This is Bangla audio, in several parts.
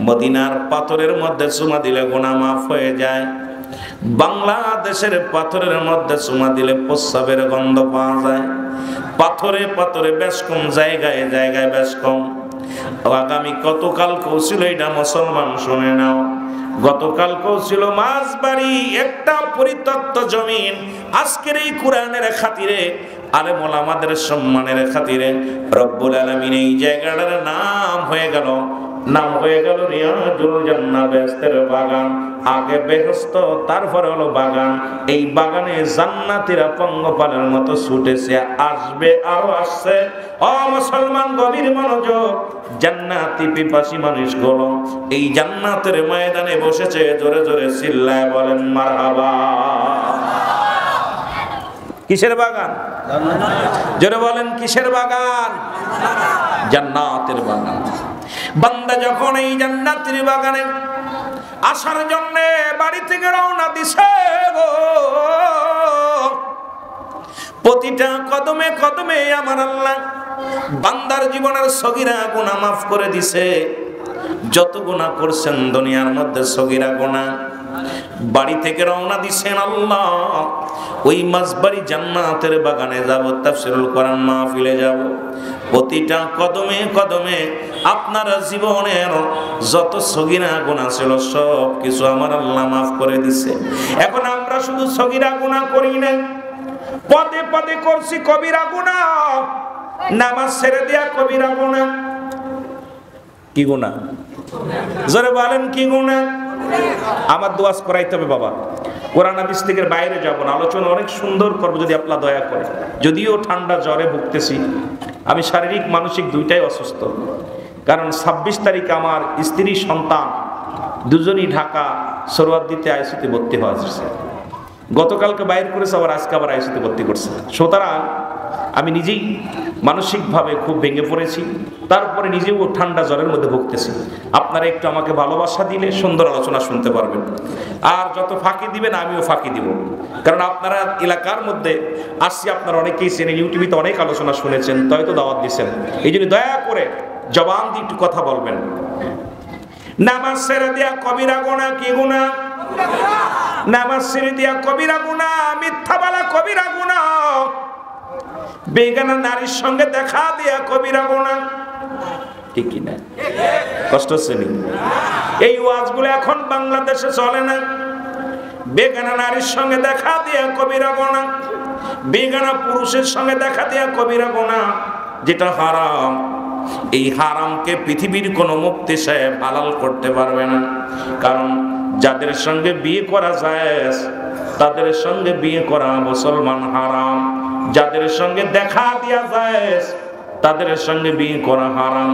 মদিনার পাথরের মধ্যে চুমা দিলে গুনাহ মাফ হয়ে যায়। বাংলাদেশের পাথরের মধ্যে চুমা দিলে প্রস্রাবের গন্ধ পাওয়া যায়। পাথরে পাথরে বেশ কম, জায়গায় জায়গায় বেশ কম। আগামী গতকালকেও ছিল, এটা মুসলমান শুনে নাও, গতকালকেও ছিল মাঝবাড়ি একটা পরিত্যক্ত জমিন। আজকের এই কোরআনের খাতিরে, আলেম ওলামাদের সম্মানের খাতিরে রব্বুল আলামিন এই জায়গাটার নাম হয়ে গেল রিয়াজুল জান্নাহ, বেহেশতের বাগান। আগে বেহেশত, তারপরে হলো বাগান। এই বাগানে জান্নাতীরা পঙ্গপালের মতো ছুটেছে, আসবে, আরো আসছে। ও মুসলমান, গভীর মনোযোগ। জান্নাতি পিপাসী মানুষগুলো এই জান্নাতের ময়দানে বসেছে, জোরে জোরে চিল্লায় বলেন মারহাবা। কিসের বাগান? জোরে বলেন, কিসের বাগান? জান্নাতের বাগান। বান্দা যখন এই জান্নাতের বাগানে আসার জন্য বাড়ি থেকে রওনা দিছে গো, প্রতিটা কদমে কদমে আমার আল্লাহ বান্দার জীবনের সগীরা গুনাহ মাফ করে দিছে। যত গুনাহ করছেন দুনিয়ার মধ্যে সগীরা গুনাহ, বাড়ি থেকে রওনা দিছেন আল্লাহ ওই মাঝবাড়ি জান্নাতের বাগানে যাব, তাফসীরুল কোরআন মাহফিলে যাব। প্রতিটা কদমে কদমে আপনার জীবনের যত সগীরা গুনাহ ছিল সব কিছু আমার আল্লাহ মাফ করে দিছে। এখন আমরা শুধু সগীরা গুনাহ করি না, পদে পদে করছি কবিরা গুনাহ। নামাজ ছেড়ে দেয়া কবিরা গুনাহ। কি গুনাহ? জোরে বলেন, কি গুনাহ? আমার দোয়াজ করাইতে হবে বাবা, কোরআন হাদিস থেকে বাইরে যাব না, আলোচনা অনেক সুন্দর করবো যদি আপনারা দয়া করে। যদিও ঠান্ডা জ্বরে ভুগতেছি, আমি শারীরিক মানসিক দুইটাই অসুস্থ। কারণ 26 তারিখে আমার স্ত্রী সন্তান দুজনই ঢাকা সরওয়ার্দীতে আইসিতে ভর্তি হয়েছে। গতকালকে বাইর করেছে, আবার আজকে আবার আইসিতে ভর্তি করছে। সুতরাং আমি নিজেই মানসিকভাবে খুব ভেঙে পড়েছি, তারপরে নিজেও ঠান্ডা জ্বরের মধ্যে ভুগতেছি। আপনারা একটু আমাকে ভালোবাসা দিলে সুন্দর আলোচনা শুনতে পারবেন, আর যত ফাঁকি দিবেন আমিও ফাঁকি দিব। কারণ আপনারা এলাকার মধ্যে আসছি, আপনারা অনেকেই চেনেন, ইউটিউবে তো অনেক আলোচনা শুনেছেন, হয়তো দাওয়াত দিচ্ছেন। এই জন্য দয়া করে জবান দিয়ে একটু কথা বলবেন। নামাজ ছেড়ে দেয়া কবিরা গুনাহ। কি গুনাহ? নামাজ ছেড়ে দেয়া কবিরা গুনাহ, মিথ্যা বলা কবিরা গুনাহ, বেগানা নারীর সঙ্গে দেখা দেয়া কবিরা গুনাহ। ঠিক কি না? কষ্ট শ্রেণী এই ওয়াজগুলো এখন বাংলাদেশে চলে না। বেগানা নারীর সঙ্গে দেখা দেয়া কবিরা গুনাহ, বেগানা পুরুষের সঙ্গে দেখা দেয়া কবিরা গুনাহ, যেটা হারাম। এই হারামকে পৃথিবীর কোনো মুফতি সাহেব হালাল করতে পারবে না। কারণ যাদের সঙ্গে বিয়ে করা যায় তাদের সঙ্গে বিয়ে করা মুসলমান হারাম, যাদের সঙ্গে দেখা দেয়া যায় তাদের সঙ্গে বিয়ে করা হারাম,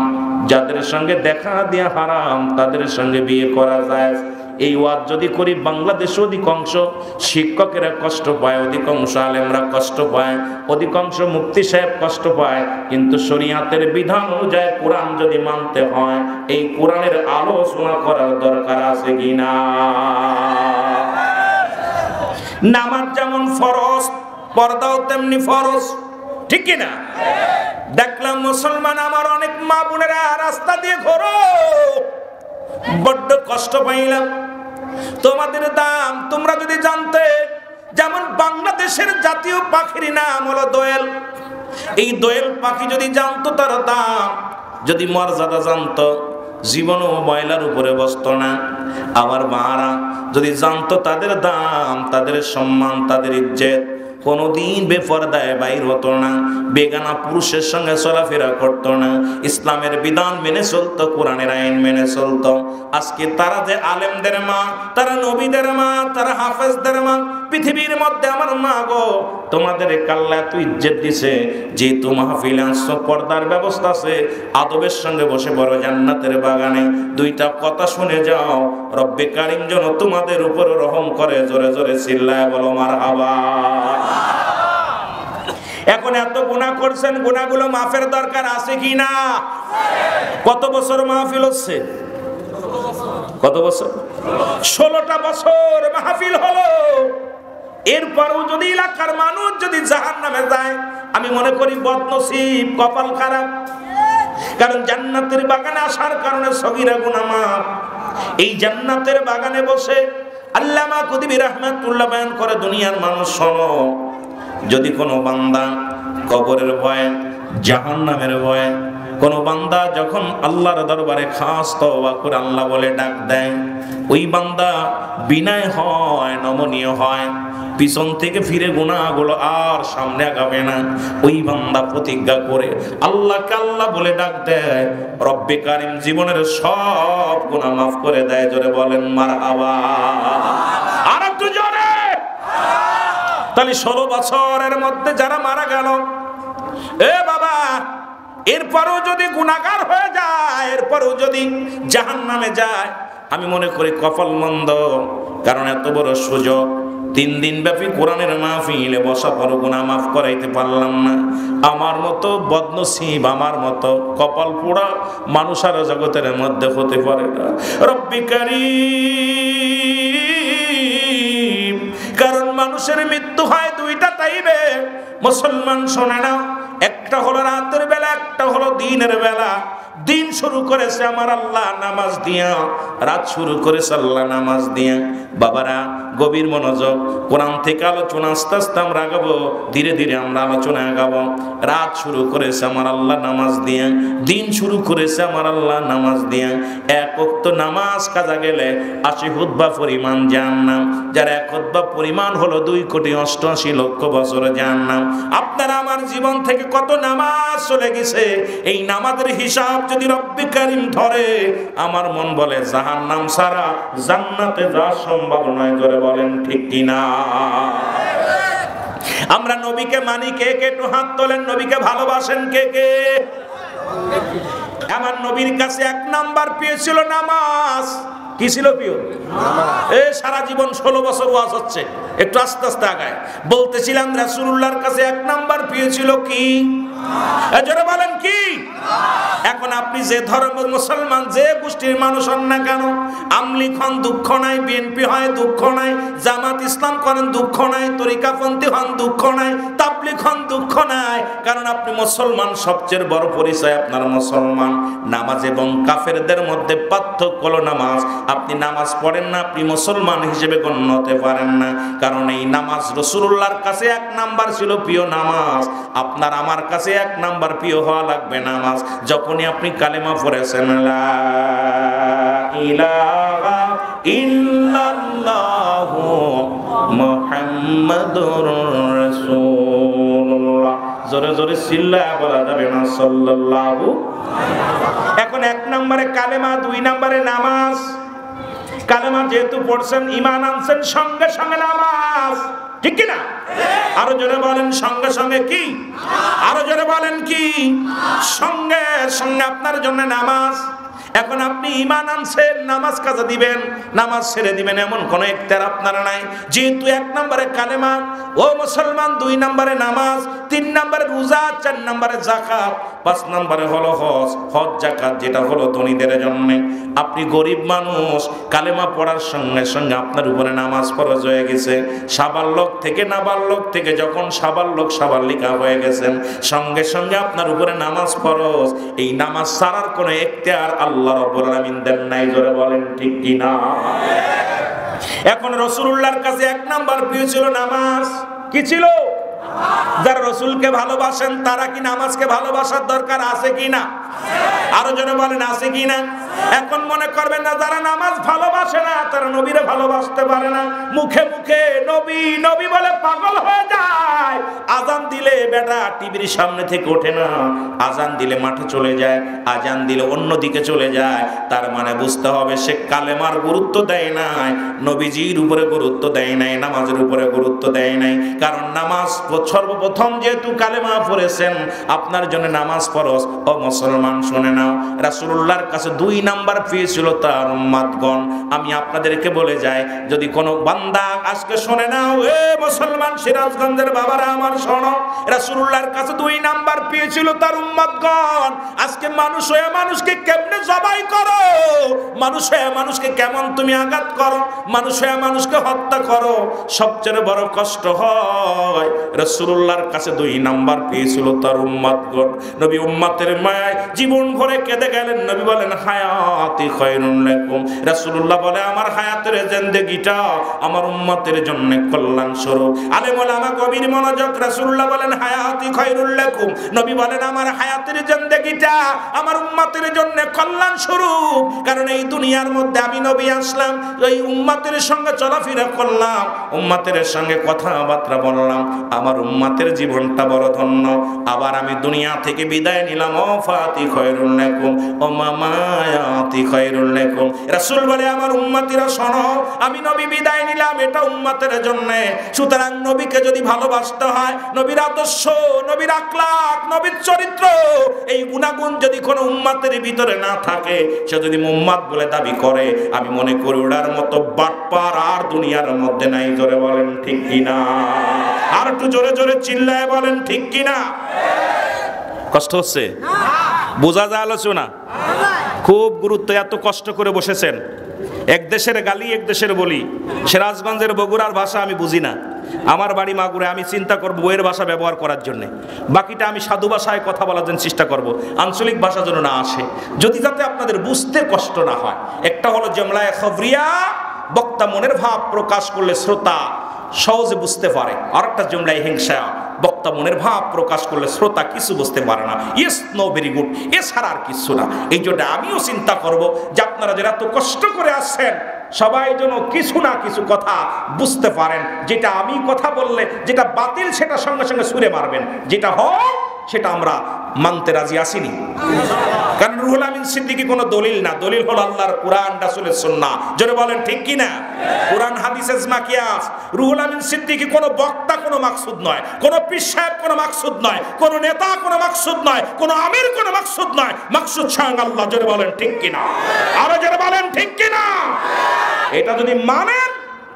যাদের সঙ্গে দেখা দেয়া হারাম তাদের সঙ্গে বিয়ে করা যায়। এই ওয়াজ যদি করি, বাংলাদেশে অধিকাংশ শিক্ষকেরা কষ্ট পায়, অধিকাংশ আলেমরা কষ্ট পায়, অধিকাংশ মুফতি সাহেব কষ্ট পায়। কিন্তু শরীয়তের বিধান অনুযায়ী কোরআন যদি মানতে হয়, এই কোরআনের আলোচনা করার দরকার আছে কিনা? নামাজ যেমন ফরজ, পর্দাও তেমনি ফরজ, ঠিক কিনা? দেখলাম মুসলমান আমার অনেক মা বোনেরা রাস্তা দিয়ে ঘোরো, বড্ড কষ্ট পাইলাম। তোমাদের দাম তোমরা যদি জানতে, যেমন বাংলাদেশের জাতীয় পাখির নাম হলো দোয়েল, এই দোয়েল পাখি যদি জানতো তার দাম, যদি মর্যাদা জানতো, জীবনও ময়লার উপরে বসতো না। আমার মারা যদি জানতো তাদের দাম, তাদের সম্মান, তাদের ইজ্জত, কোনদিন বেপরদায় বাইর হতো না, বেগানা পুরুষের সঙ্গে চলাফেরা করতো না, ইসলামের বিধান মেনে চলতো, কোরআনের আইন মেনে চলতো। আজকে তারা যে আলেমদের মা, তারা নবীদের মা, তারা হাফেজদের মা, পৃথিবীর মধ্যে আমার মা গো, তোমাদের কাল্লা এত ইজ্জত দিছে, যেহেতু মাহফিলে আসছো, পর্দার ব্যবস্থা আছে, আদবের সঙ্গে বসে বড় জান্নাতের বাগানে দুইটা কথা শুনে যাও, রব্বে কারিম যেন তোমাদের উপরে রহম করে। জোরে জোরে চিল্লায় বলো মারহাবা। এখন এত গুনাহ করছেন, গুনাহগুলো মাফের দরকার আছে কি না? কত বছর মাহফিল হচ্ছে? কত বছর? 16টা বছর মাহফিল হলো। এরপরও যদি এলাকার মানুষ যদি জাহান্নামে যায়, আমি মনে করি বদনসিব, কপাল খারাপ। কারণ জান্নাতের বাগানে আসার কারণে সগীরা গুনাহ মাফ, এই জান্নাতের বাগানে বসে আল্লামা কুতুবী রাহমাতুল্লাহ বয়ান করে, দুনিয়ার মানুষ শোনো, যদি কোনো বান্দা কবরের ভয়ে, জাহান্নামের ভয়ে, কোন বান্দা যখন আল্লাহর দরবারে খাস তওবা করে আল্লাহ বলে ডাক দেয়, ওই বান্দা বিনয় হয়, নমনীয় হয়, পিছন থেকে ফিরে গুনাহগুলো আর সামনে আগাবে না। ওই বান্দা প্রতিজ্ঞা করে আল্লাহকে আল্লাহ বলে ডাক দেয়, রব্বে কারিম জীবনের সব গুনাহ মাফ করে দেয়। জোরে বলেন মারহাবা। আর একটু জোরে। তাহলে 16 বছরের মধ্যে যারা মারা গেল, এ বাবা, এরপরও যদি গুনাহগার হয়ে যায়, এরপরও যদি জাহান্নামে যায়, আমি মনে করি কপাল মন্দ। কারণ এত বড় সুযোগ, 3 দিন ব্যাপী কোরআনের মাহফিলে বসা পর গুনাহ মাফ করাইতে পারলাম না। আমার মতো বদনসিব, আমার মতো কপাল পোড়া মানুষ আর জগতের মধ্যে হতে পারে না। রব্বি কারীম। কারণ মানুষের মৃত্যু হয় 2টা টাইমে। মুসলমান শোনে না, একটা হলো রাতের বেলা, একটা হলো দিনের বেলা। দিন শুরু করেছে আমার আল্লাহ নামাজ দিয়া, রাত শুরু করেছে আল্লাহ নামাজ দিয়া। বাবারা গভীর মনোযোগ, কোরআন থেকে আলোচনা আস্তে আস্তে আমরা আগাবো, ধীরে ধীরে আমরা আলোচনা আগাবো। রাত শুরু করেছে আমার আল্লাহ নামাজ দিয়া, দিন শুরু করেছে আমার আল্লাহ নামাজ দিয়া। 1 ওয়াক্ত নামাজ কাজা গেলে 80 হুতবা পরিমাণ জাহান্নাম, যার 1 হুতবা পরিমাণ হলো 2,88,00,000 বছর জাহান্নাম। আপনারা আমার জীবন থেকে কত নামাজ চলে গেছে, এই নামাজের হিসাব যদি রব্বি কারীম ধরে, আমার মন বলে জাহান্নাম ছাড়া জান্নাতে যাওয়া সম্ভব নয়। জোরে বলেন ঠিক কিনা? আমরা নবীকে মানি কে কে? একটু হাত তোলেন। নবীকে ভালোবাসেন কে কে? আমার নবীর কাছে 1 নাম্বার প্রিয় ছিল নামাজ। কি ছিল প্রিয়? এ সারা জীবন 16 বছর ওয়াজ হচ্ছে, একটু আস্তে আস্তে আগায়। বলতেছিলাম রাসূলুল্লাহর কাছে 1 নাম্বার প্রিয় ছিল কি? জোরে বলেন কি? এখন আপনি যে ধর্মের মুসলমান, যে গোষ্ঠীর মানুষ হন না কেন, আমলিগ হন দুঃখ নাই, বিএনপি হয় দুঃখ নাই, জামাত ইসলাম করেন দুঃখ নাই, তরিকাপন্থী হন দুঃখ নাই, তাবলিগ হন দুঃখ নাই। কারণ আপনি মুসলমান, সবচেয়ে বড় পরিচয় আপনার মুসলমান। নামাজ এবং কাফেরদের মধ্যে পার্থক্য হলো নামাজ। আপনি নামাজ পড়েন না, আপনি মুসলমান হিসেবে গণ্য হতে পারেন না। কারণ এই নামাজ রাসূলুল্লাহর কাছে 1 নাম্বার ছিল প্রিয় নামাজ। আপনার আমার কাছে 1 নাম্বার প্রিয় হওয়া লাগবে নামাজ। যখনই আপনি কালেমা পড়েছেন লা ইলাহা ইল্লাল্লাহু মুহাম্মাদুর রাসূলুল্লাহ, জোরে জোরে চিল্লায়া বলা যাবে না সাল্লাল্লাহু। এখন 1 নম্বরে কালেমা, 2 নম্বরে নামাজ। কালেমা যেহেতু পড়ছেন, ঈমান আনছেন, সঙ্গে সঙ্গে নামাজ, ঠিক কি না? আরো জোরে বলেন সঙ্গে সঙ্গে কি? আরো জোরে বলেন কি? সঙ্গে সঙ্গে আপনার জন্য নামাজ। এখন আপনি ঈমান আনছেন, নামাজ কাজা দিবেন, নামাজ ছেড়ে দিবেন, এমন কোন ইখতিয়ার আপনার নাই। যেহেতু 1 নম্বরে কালেমা, ও মুসলমান, 2 নম্বরে নামাজ, 3 নম্বরে রোজা, 4 নম্বরে যাকাত, 5 নম্বরে হলো হজ। হজ যাকাত যেটা হলো ধনীদের জন্য। আপনি গরিব মানুষ, কালেমা পড়ার সঙ্গে সঙ্গে আপনার উপরে নামাজ ফরজ হয়ে গেছে। সাবালক থেকে, নাবালক থেকে যখন সাবালক সাবালিকা হয়ে গেছেন, সঙ্গে সঙ্গে আপনার উপরে নামাজ ফরজ। এই নামাজ ছাড়ার কোনো ইখতিয়ার আল্লাহ রাব্বুল আলামিন দেন নাই। জোরে বলেন ঠিক কি না? এখন রাসূলুল্লাহর কাছে 1 নাম্বার প্রিয় ছিল নামাজ। কি ছিল? যারা রাসূলকে ভালোবাসেন তারা কি নামাজকে ভালোবাসার দরকার আছে কি না? আরো জনে বলেন আছে কি না? এখন মনে করবেন না যারা নামাজ ভালোবাসে না তারা নবীরে ভালোবাসতে পারে না। মুখে মুখে নবী নবী বলে পাগল হয়ে যায়। আজান দিলে বেটা টিভির সামনে থেকে ওঠে না, আজান দিলে মাঠে চলে যায়, আজান দিলে অন্যদিকে চলে যায়। তার মানে বুঝতে হবে সে কালেমার গুরুত্ব দেয় নাই, নবীজির উপরে গুরুত্ব দেয় নাই, নামাজের উপরে গুরুত্ব দেয় নাই। কারণ নামাজ সর্বপ্রথম যেহেতু কালেমা পড়েছেন, আপনার জন্য নামাজ ফরজ। ও মুসলমান শুনে নাও, রাসূলুল্লাহর কাছে 2 নাম্বার পেয়েছিল তার উম্মতগণ। আমি আপনাদেরকে বলে যাই, যদি কোনো বান্দা আজকে শুনে নাও, এ মুসলমান সিরাজগঞ্জের বাবারা আমার শোনো, রাসূলুল্লাহর কাছে 2 নাম্বার পেয়েছিল তার উম্মতগণ। আজকে মানুষ হয়ে মানুষকে কেমনে জবাই করো, মানুষ হয়ে মানুষকে কেমন তুমি আঘাত করো, মানুষ হয়ে মানুষকে হত্যা করো, সবচেয়ে বড় কষ্ট হয়। রাসূলুল্লাহর কাছে 2 নাম্বার পেয়েছিল তার উম্মতগণ। নবী উম্মতের মায়ায় জীবন ভরে কেঁদে গেলেন। নবী বলেন, হায় হায়াতি খায়রুল লাকুম। রাসূলুল্লাহ বলে আমার হায়াতের জিন্দেগিটা আমার উম্মতের জন্য কল্যাণ স্বরূপ। আলেম ওলামা গভীর মনোযোগ। রাসূলুল্লাহ বলেন হায়াতি খায়রুল লাকুম, নবী বলেন আমার হায়াতের জিন্দেগিটা আমার উম্মতের জন্য কল্যাণ স্বরূপ। কারণ এই দুনিয়ার মধ্যে আমি নবী আসলাম, ওই উম্মতের সঙ্গে চলাফেরা করলাম, উম্মতের সঙ্গে কথাবার্তা বললাম, আমার উম্মতের জীবনটা বড় ধন্য। আবার আমি দুনিয়া থেকে বিদায় নিলাম, ও ফাতি খায়রুল লাকুম ও মামায়াতি খায়রুল লাকুম। রাসূল বলে আমার উম্মতিরা শোনো, আমি নবী বিদায় নিলাম, এটা উম্মতের জন্য। সুতরাং নবীকে যদি ভালোবাসতে হয়, নবীর আদর্শ, নবীর আখলাক, নবীর চরিত্র, এই গুণাগুণ যদি কোনো উম্মতের ভিতরে না থাকে, সে যদি উম্মত বলে দাবি করে, আমি মনে করি ওটার মতো বাটপার আর দুনিয়ার মধ্যে নাই। জোরে বলেন ঠিক কিনা? আর একটু জোরে জোরে চিল্লায় বলেন ঠিক কিনা? কষ্ট হচ্ছে? বোঝা যায় আলোচনা? খুব গুরুত্ব। এত কষ্ট করে বসেছেন, এক দেশের গালি এক দেশের বলি। সিরাজগঞ্জের বগুড়ার ভাষা আমি বুঝি না, আমার বাড়ি মাগুরে, আমি চিন্তা করব বইয়ের ভাষা ব্যবহার করার জন্য। বাকিটা আমি সাধু ভাষায় কথা বলার জন্য চেষ্টা করব, আঞ্চলিক ভাষা যেন না আসে, যদি যাতে আপনাদের বুঝতে কষ্ট না হয়। একটা হলো জমলায়ে খবরিয়া, বক্তা মনের ভাব প্রকাশ করলে শ্রোতা সহজে বুঝতে পারে। আর একটা জমলায়ে হিংসা, বক্তা মনের ভাব প্রকাশ করলে শ্রোতা কিছু বুঝতে পারে না। ইয়েস, নো, ভেরি গুড, এছাড়া আর কিছু না। এই জন্য আমিও চিন্তা করব যে আপনারা যারা এত কষ্ট করে আসছেন, সবাই যেন কিছু না কিছু কথা বুঝতে পারেন। যেটা আমি কথা বললে যেটা বাতিল, সেটা সঙ্গে সঙ্গে ছুঁড়ে মারবেন, যেটা হয় সেটা আমরা মানতে রাজি আসিনি। কারণ রুহুল আমিন সিদ্দিকী কোনো দলিল না, দলিল হলো আল্লাহর কুরআন, রাসূলের সুন্নাহ। জোরে বলেন ঠিক কি না? কুরআন হাদিস ইজমা কিয়াস। রুহুল আমিন সিদ্দিকী কোনো বক্তা, কোনো মাকসুদ নয়, কোনো পীর সাহেব কোনো মাকসুদ নয়, কোনো নেতা কোনো মাকসুদ নয়, কোনো আমির কোনো মাকসুদ নয়, মাকসুদ স্বয়ং আল্লাহ। জোরে বলেন ঠিক কি না? আরো জোরে বলেন ঠিক কি না? এটা যদি মানেন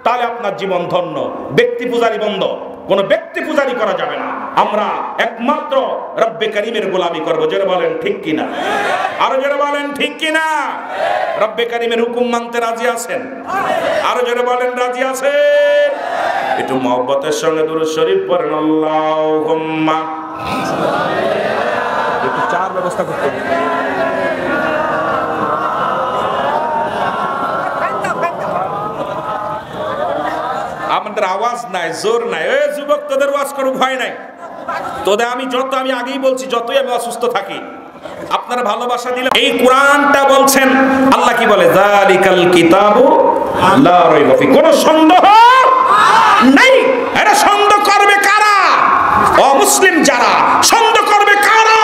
তাহলে আপনার জীবন ধন্য। ব্যক্তি পূজারি বন্ধ, কোন ব্যক্তি পূজারি করা যাবে না। আমরা একমাত্র রব্বে কারীমের গোলামি করব। জোরে বলেন ঠিক কিনা? আরো জোরে বলেন ঠিক কিনা? রব্বে কারীমের হুকুম মানতে রাজি আছেন? আরো জোরে বলেন রাজি আছেন? একটু মহব্বতের সঙ্গে দুরূদ শরীফ পড়েন। আল্লাহুম্মা, একটু চার ব্যবস্থা করতে হবে। আমাদের আওয়াজ নাই, জোর নাই। এই যুবক, তোদের ওয়াজ করো, ভয় নাই তোদের। আমি আগেই বলছি, যতই আমি অসুস্থ থাকি, আপনারা ভালোবাসা দিলে। এই কোরআনটা বলছেন, আল্লাহ কি বলে? যালিকাল কিতাবু লা রাইবা ফি, কোনো সন্দেহ নাই। এটা সন্দেহ করবে কারা? অমুসলিম যারা। সন্দেহ করবে কারা?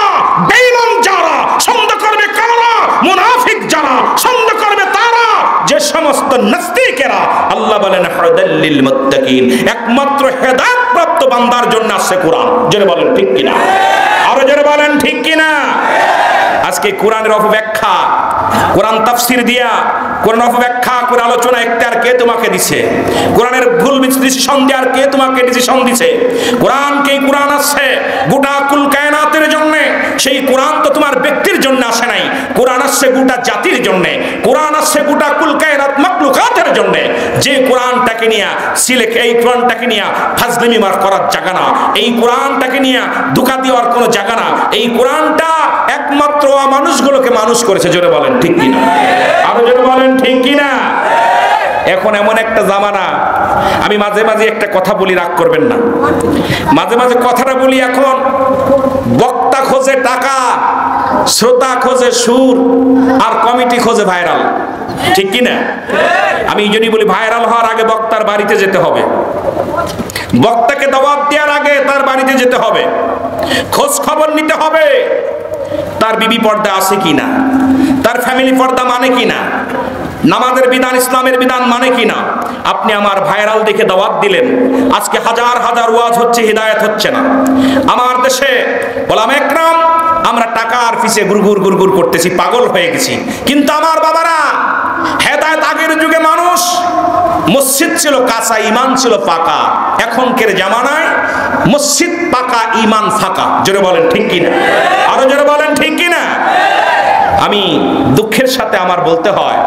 বেঈমান যারা। সন্দেহ করবে কারা? মুনাফিক যারা। সন্দেহ করবে তারা যে সমস্ত নাস্তিকেরা। আল্লাহ বলেন হুদাল্লিল মুত্তাকিন, একমাত্র হেদায়েত প্রাপ্ত বান্দার জন্য আছে কোরআন। জোরে বলেন ঠিক কিনা? আরো জোরে বলেন ঠিক কিনা? আজকে কোরআনের অপব্যাখ্যা, কোরআন তাফসীর দিয়া কোরআন অপব্যাখ্যা করে আলোচনা এখতিয়ার কে তোমাকে দিছে? কোরআনের ভুল বিশ্লেষণ দেওয়ার কে তোমাকে ডিসিশন দিছে? কোরআনকেই কোরআন আসছে গোটা কুল কায়নাতের জন্য। সেই কোরআন তো তোমার ব্যক্তির জন্য আসে নাই, কোরআন আসছে গোটা জাতির জন্য, কোরআন আসছে গোটা কুল কায়নাত মাখলুকাতের জন্য। যে কোরআনটাকে নিয়ে এই কোরআনটাকে নিয়ে ফাজলামি মার করার জায়গা না, এই কোরআনটাকে নিয়ে ধোঁকা দেওয়ার কোনো জায়গা না। এই কোরআনটা একমাত্র মানুষগুলোকে মানুষ করেছে। জোরে বলেন ঠিক কিনা? আরো জোরে বলেন ঠিক কিনা? এখন এমন একটা জামানা, আমি মাঝে মাঝে একটা কথা বলি, রাগ করবেন না, মাঝে মাঝে কথাটা বলি। এখন বক্তা খোঁজে টাকা, শ্রোতা খোঁজে সুর, আর কমিটি খোঁজে ভাইরাল। ঠিক কিনা? আমি এই জন্যই বলি, ভাইরাল হওয়ার আগে বক্তার বাড়িতে যেতে হবে, বক্তাকে দাওয়াত দেওয়ার আগে তার বাড়িতে যেতে হবে, খোঁজ খবর নিতে হবে তার বিবি পর্দা আছে কিনা, তার ফ্যামিলি পর্দা মানে কিনা, নামাজের বিধান ইসলামের বিধান মানে কিনা। আপনি আমার ভাইরাল দেখে দাওয়াত দিলেন, আজকে হাজার হাজার ওয়াজ হচ্ছে, হিদায়াত হচ্ছে না। আমার দেশে ওলামা একরাম আমরা টাকার পিছে গুরগুর করতেছি, পাগল হয়ে গেছি। কিন্তু আমার বাবারা, হেদায়েত আগের যুগে মানুষ মসজিদ ছিল কাঁচা, ঈমান ছিল পাকা। এখনকার জামানায় মসজিদ পাকা, ঈমান ফাঁকা। জোরে বলেন ঠিক কিনা? আরো জোরে বলেন ঠিক কিনা? আমি দুঃখের সাথে আমার বলতে হয়,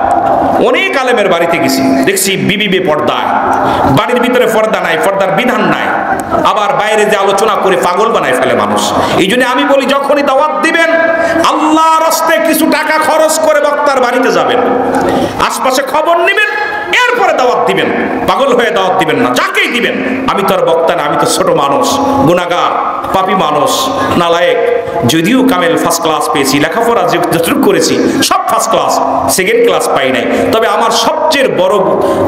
অনেক আলেমের বাড়িতে গেছি, দেখছি বিবি বেপর্দা, বাড়ির ভিতরে পর্দা নাই, পর্দার বিধান নাই। আবার বাইরে যে আলোচনা করে পাগল বানায় ফেলে মানুষ। এই জন্য আমি বলি, যখনই দাওয়াত দিবেন আল্লাহর রাস্তায় কিছু টাকা খরচ করে বক্তার বাড়িতে যাবেন, আশপাশে খবর নেবেন, এরপরে দাওয়াত দিবেন। পাগল হয়ে দাওয়াত দিবেন না, যাকেই দিবেন। আমি তো আর বক্তা না, আমি তো ছোট মানুষ, গুনাহগার, পাপী মানুষ, নালায়েক। যদিও কামেল ফার্স্ট ক্লাস পেয়েছি, লেখাপড়া যতটুকু করেছি সব ফার্স্ট ক্লাস, সেকেন্ড ক্লাস পাই নাই। তবে আমার সবচেয়ে বড়,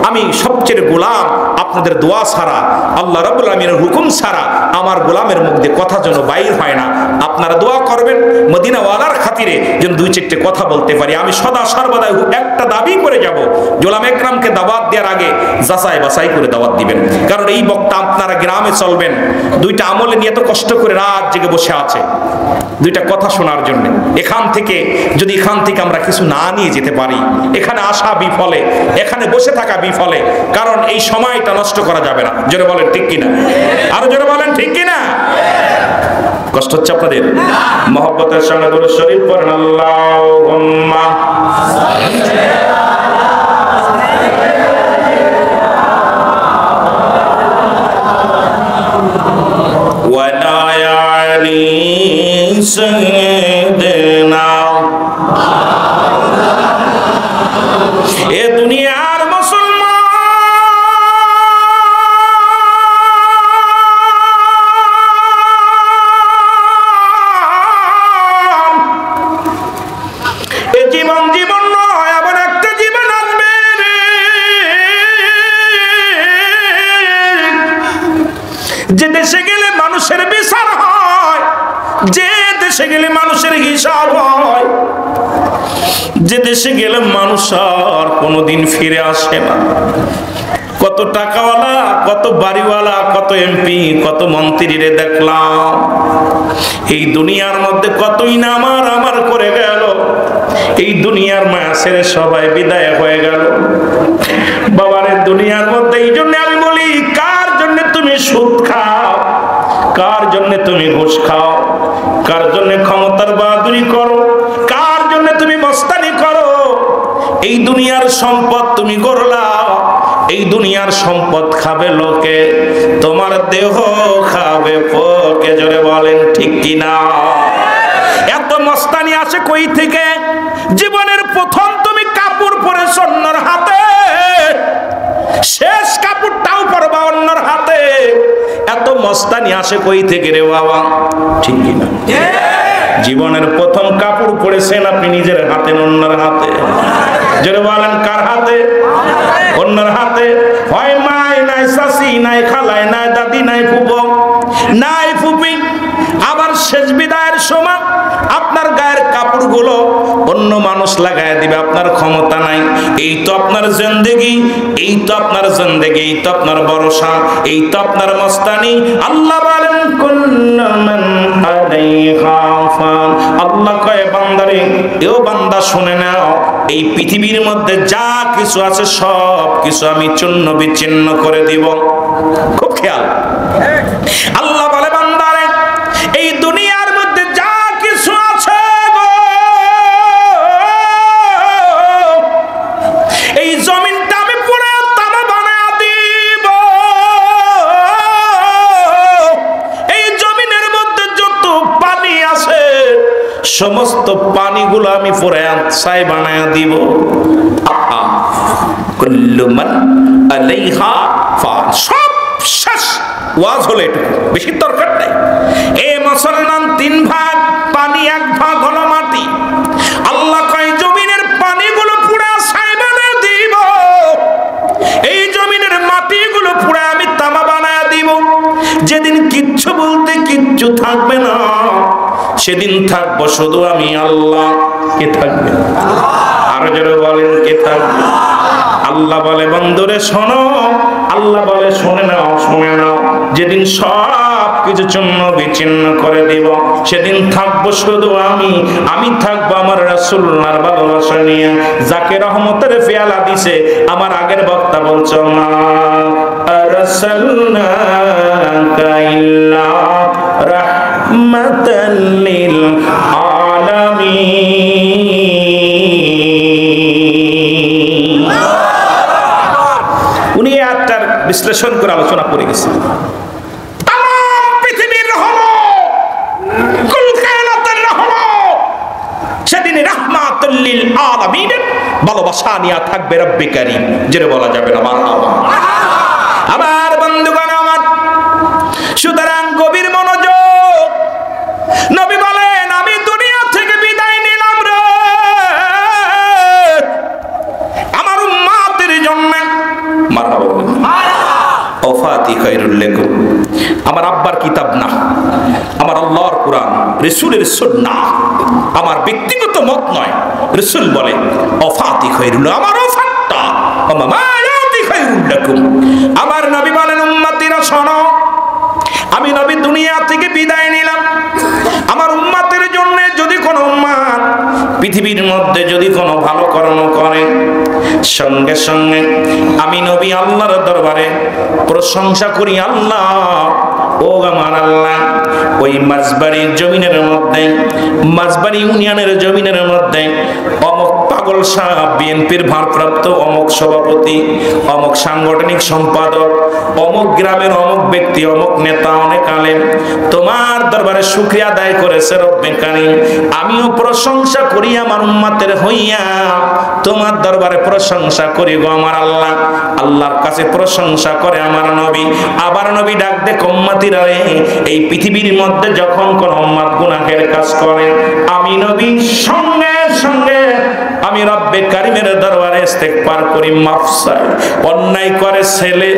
আমি সবচেয়ে গোলাম আপনাদের দোয়া ছাড়া, আল্লাহ রাব্বুল আলামিনের হুকুম ছাড়া আমার গোলামের মুখ দিয়ে কথা যেন বাইর হয় না। আপনারা দোয়া করবেন মদিনাওয়ালার খাতিরে যেন দুই চারটে কথা বলতে পারি। আমি সদা সর্বদা একটা দাবি করে যাব, গোলাম একরামকে দাওয়াত দেওয়ার আগে যাচাই বাছাই করে দাওয়াত দিবেন। কারণ এই বক্তা আপনারা গ্রামে চলবেন, দুইটা আমলে নিয়ে এত কষ্ট করে রাত জেগে বসে আছে দুইটা কথা শোনার জন্য। এখান থেকে আমরা কিছু না নিয়ে যেতে পারি, এখানে আসা বিফলে, এখানে বসে থাকা বিফলে। কারণ এই সময়টা নষ্ট করা যাবে না। জোরে বলেন ঠিক কিনা? আরো জোরে বলেন ঠিক কিনা? কষ্ট হচ্ছে আপনাদের? মহব্বতের সঙ্গে দুরূদ শরীফ পড়েন। আল্লাহুম্মা ওয়ালা আলি সাইয়্যিদিনা। এ দুনিয়ার মুসলমান, এ জীবন নয়, আবার একটা জীবন আসবে যে দেশে গেলে মানুষের বিচার হয়, যে দেশে গেলে মানুষের হিসাব হয়, যে দেশে গেলে মানুষ আর কোনোদিন ফিরে আসে না। কত টাকাওয়ালা, কত বাড়িওয়ালা, কত এমপি, কত মন্ত্রীরে দেখলাম। এই দুনিয়ার মধ্যে কতই না আমার করে গেল। এই দুনিয়ার মায়া ছেড়ে সবাই বিদায় হয়ে গেল। বাবারে দুনিয়ার মধ্যে, এই জন্য আমি বলি, কার জন্য তুমি সুদ খাও, কার জন্য তুমি ঘুষ খাও, কার জন্য ক্ষমতার বাহাদুরি করো, কার জন্য তুমি মস্তানি করো। এই দুনিয়ার সম্পদ তুমি করলা, এই দুনিয়ার সম্পদ খাবে লোকে, তোমার দেহ খাবে পোকে। জোরে বলেন ঠিক কিনা? এত মস্তানি আসে কই থেকে? জীবনের প্রথম তুমি কাপড় পরেছ অন্যর হাতে, শেষ কাপড়টাও পরবা অন্যর হাতে। এত মস্তানি আসে কই থেকে রে বাবা? ঠিক কিনা? জীবনের প্রথম কাপড় পরেছেন আপনি নিজের হাতে, অন্যর হাতে। জোরে বলেন কার হাতে? অন্যর হাতে। হয় মাই নাই, শাশি নাই, খালাই নাই, দাদি নাই, ফুফো নাই, ফুপি। আবার শেষ বিদায়ের সময় আপনার গায়ের কাপড়গুলো অন্য মানুষ লাগায় দিবে, আপনার ক্ষমতা নাই। এই তো আপনার জিন্দেগি, এই তো আপনার জিন্দেগি, এই তো আপনার ভরসা, এই তো আপনার মস্তানি। আল্লাহ বলেন কুল্লু মান আলাইহা ফান। আল্লাহ কয় বান্দারে, এও বান্দা শুনে নাও, এই পৃথিবীর মধ্যে যা কিছু আছে সব কিছু আমি চূর্ণ বিচ্ছিন্ন করে দিব। খুব খেয়াল। আল্লাহ বলে বান্দারে, এই দুনিয়ার মধ্যে যা কিছু আছে গো, এই জমিনটা আমি পুরো তামা বানায় দিব। এই জমিনের মধ্যে যত পানি আছে সমস্ত পানিগুলো আমি পুরো ছাই বানায় দিব। কুল্লু মান আলাইহা ফান। সব শেষ। ওয়াজ হলো এটুকু, বেশি দরকার নাই। এ মুসলমান, 3 ভাগ পানি, 1 ভাগ হলো মাটি। আল্লাহ কয় জমিনের পানিগুলো পুরা ছাই বানায় দিব, এই জমিনের মাটিগুলো পুরা আমি তামা বানায় দিব। যেদিন কিচ্ছু বলতে কিচ্ছু থাকবে না, সেদিন থাকবো শুধু আমি আল্লাহ। কে থাকবে? আরো জোরে বলেন কে থাকবে? আল্লাহ বলে বন্ধুরে শোনো, আল্লাহ বলে শুনে নাও, শুনে নাও। যেদিন সব কিছু চূর্ণ বিচ্ছিন্ন করে দিব, সেদিন থাকবো শুধু আমি থাকবো আমার রাসূলুল্লাহর ভালোবাসা নিয়ে, যাকে রহমতের পেয়ালা দিছে। আমার আগের বক্তা বলছো, মা আরসালনাকা ইল্লা রাহমাতাল লিল আলামিন। উনি আয়াতটার বিশ্লেষণ করে আলোচনা করে গেছেন। তাম লিল আলামিনের ভালোবাসা নিয়ে থাকবে রব্বে কারীম, যেটা বলা যাবে না মারহাবা। আমার বন্ধুগণ আমার, সুতরাং গভীর মনোযোগ। নবী বলেন আমি দুনিয়া থেকে বিদায় নিলাম রে আমার উম্মতের জন্য। মারহাবা ওফাতি খায়রুল লাকুম। আমার আব্বার কিতাব না, আমার আল্লাহর কোরআন, রাসূলের সুন্নাহ, আমার ব্যক্তিগত মত নয়। রাসূল বলে ওফাতি খায়রুল, আমার ওফাতটা মামায়াতি খায়রুল লাকুম। আমার নবী বলেন উম্মতিরা শোনো, আমি নবী দুনিয়া থেকে বিদায় নিলাম আমার উম্মতের জন্য। যদি কোনো উম্মত পৃথিবীর মধ্যে যদি কোনো ভালো কর্ম করে, সঙ্গে সঙ্গে আমি নবী আল্লাহর দরবারে প্রশংসা করি, আল্লাহ ও আমার আল্লাহ, ওই মাঝবাড়ির জমিনের মধ্যে, মাঝবাড়ি ইউনিয়নের জমিনের মধ্যে অমুক পাগল সাহেব বিএনপির ভারপ্রাপ্ত অমুক সভাপতি, অমুক সাংগঠনিক সম্পাদক, অমুক গ্রামের অমুক ব্যক্তি, অমুক নেতা অনেক আলেম তোমার দরবারে শুকরিয়া আদায় করেছে রব্বে কারীম। আমিও প্রশংসা করি আমার উম্মতের হইয়া তোমার দরবারে প্রশংসা করি গো আমার আল্লাহ। আল্লাহর কাছে প্রশংসা করে আমার নবী। আবার নবী ডাক দে উম্মতিরা রে, এই পৃথিবীর মধ্যে যখন কোন উম্মত গুনাহের কাজ করে, আমি নবী সঙ্গে সঙ্গে আমি রব্বে কারীমের দরবারে ইস্তেগফার করি, মাফ চাই। অন্যায় করে ছেলে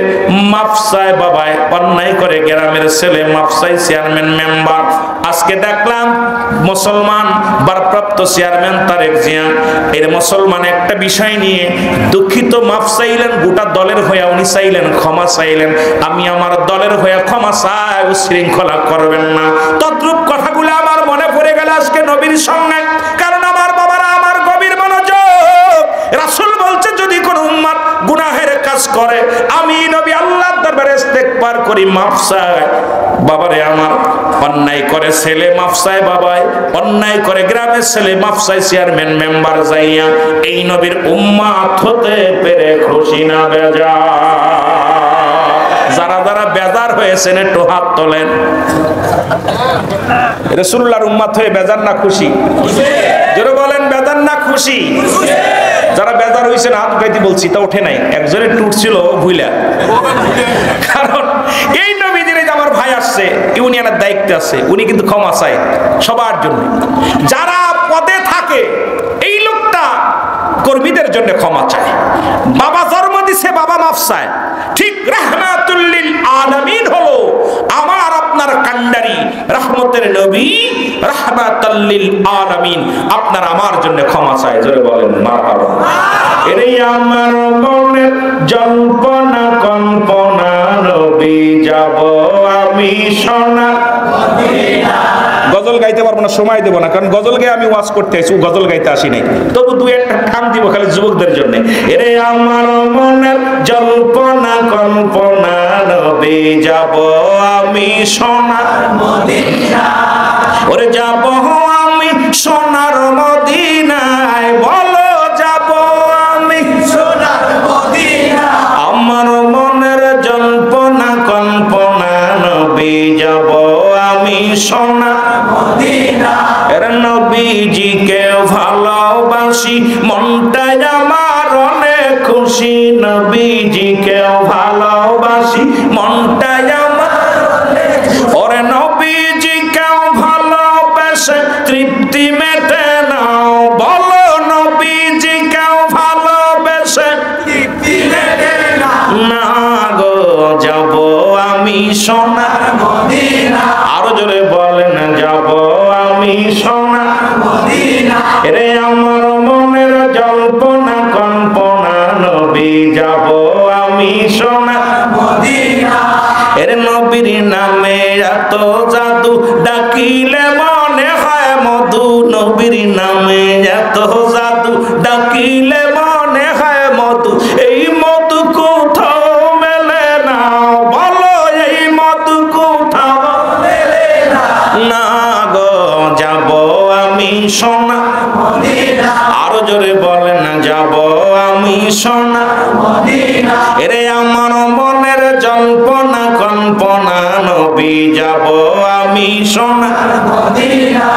মাফ চায় বাবায়, অন্যায় করে গ্রামের ছেলে মাফ চাই চেয়ারম্যান মেম্বার। আজকে দেখলাম মুসলমান ভারপ্রাপ্ত চেয়ারম্যান তারেক জিয়া এর মুসলমান একটা বিষয় নিয়ে দুঃখিত, মাফ চাইলেন, গোটা দলের হয়ে উনি চাইলেন, ক্ষমা চাইলেন। আমি আমার দলের হয়ে ক্ষমা চাই, উশৃঙ্খলা করবেন না। তদ্রূপ কথাগুলো আমার মনে পড়ে গেল আজকে নবীর সঙ্গে। কারণ আমার বাবারা আমার গভীর মনোযোগ, রাসূল বলছে যদি কোনো উম্মত গুনাহের কাজ করে, আমি নবী আল্লাহর দরবারে ইস্তেগফার করি, মাফ চাই। বাবারে আমার, অন্যায় করে ছেলে মাফ চায় বাবাই, অন্যায় করে গ্রামের ছেলে মাফ চায় চেয়ারম্যান মেম্বার যাইয়া। এই নবীর উম্মত হতে পেরে খুশি না বেজার? যারা যারা বেজার হয়েছেন একটু হাত তোলেন। রাসূলুল্লাহর উম্মত হয়ে বেজার না খুশি? জোরে বলেন বেজার না খুশি? যারা বেজার হয়েছেন হাত উঠাইতে বলছি, তা ওঠে নাই। একজনের টুট ছিল ভুইলা, কারণ এই নবীদের আমার ভাই আসছে, ইউনিয়নের দায়িত্বে আছে, উনি কিন্তু ক্ষমা চায় সবার জন্য। যারা পদে থাকে এই লোকটা কর্মীদের জন্য ক্ষমা চায়। বাবা জন্ম দিছে, বাবা মাফ চায়। ঠিক রাহমাতুল লিল আলামিন হলো আমার আপনার কান্ডারি রহমতের নবী, রাহমাতুল লিল আলামিন আপনার আমার জন্য ক্ষমা চায়। জোরে বলেন মারহাবা। এরে আমার মনের জল্পনা কল্পনা, নবী যাব আমি সোনা মদিনা। গজল গাইতে পারবো না, সময় দেবো না, কারণ গজল গায়ে আমি ওয়াজ করতে আসি, গজল গাইতে আসি নাই। তবু দুই একটা ঠাম দিব খালি যুবকদের জন্য। এরে আমার মনের জল্পনা কল্পনা, নবী যাব আমি সোনার মদিনা। ওরে যাব আমি সোনার মদিনায়, বলো যাব আমি সোনার মদিনা। আমার মনের জল্পনা কল্পনা, নবী যাব আমি সোনার মদিনা। এর নবীজিকে ভালোবাসি, মনটাই আমার অনেক খুশি। নবীজিকে ভালোবাসি, মনটাই আমার অনেক। ওরে নবীজিকে ভালোবাসে তৃপ্তি মেটে নাও, বলো নবীজিকে ভালোবাসে তৃপ্তি মেটে না গো। যাব আমি সোনার মদিনা। আরো জোরে বলেন যাব আমি সোনার মদিনা। এরে আমার মনের জল্পনা কল্পনা, নবী যাব আমি সোনার মদিনা। এর নবীর নামে এত জাদু, ডাকিলে মনে হয় মধু। নবীর নামে এত জাদু, ডাকিলে মনে হয় মধু। এই মধু কোথাও মেলে না, বলো এই মধু কোথাও মেলে না গো। যাব আমি সোনার মদিনা। আরো জোরে বলেন যাব আমি সোনার এরে আমার মনের জল্পনা কল্পনা নবী যাব আমি সোনার মদিনা।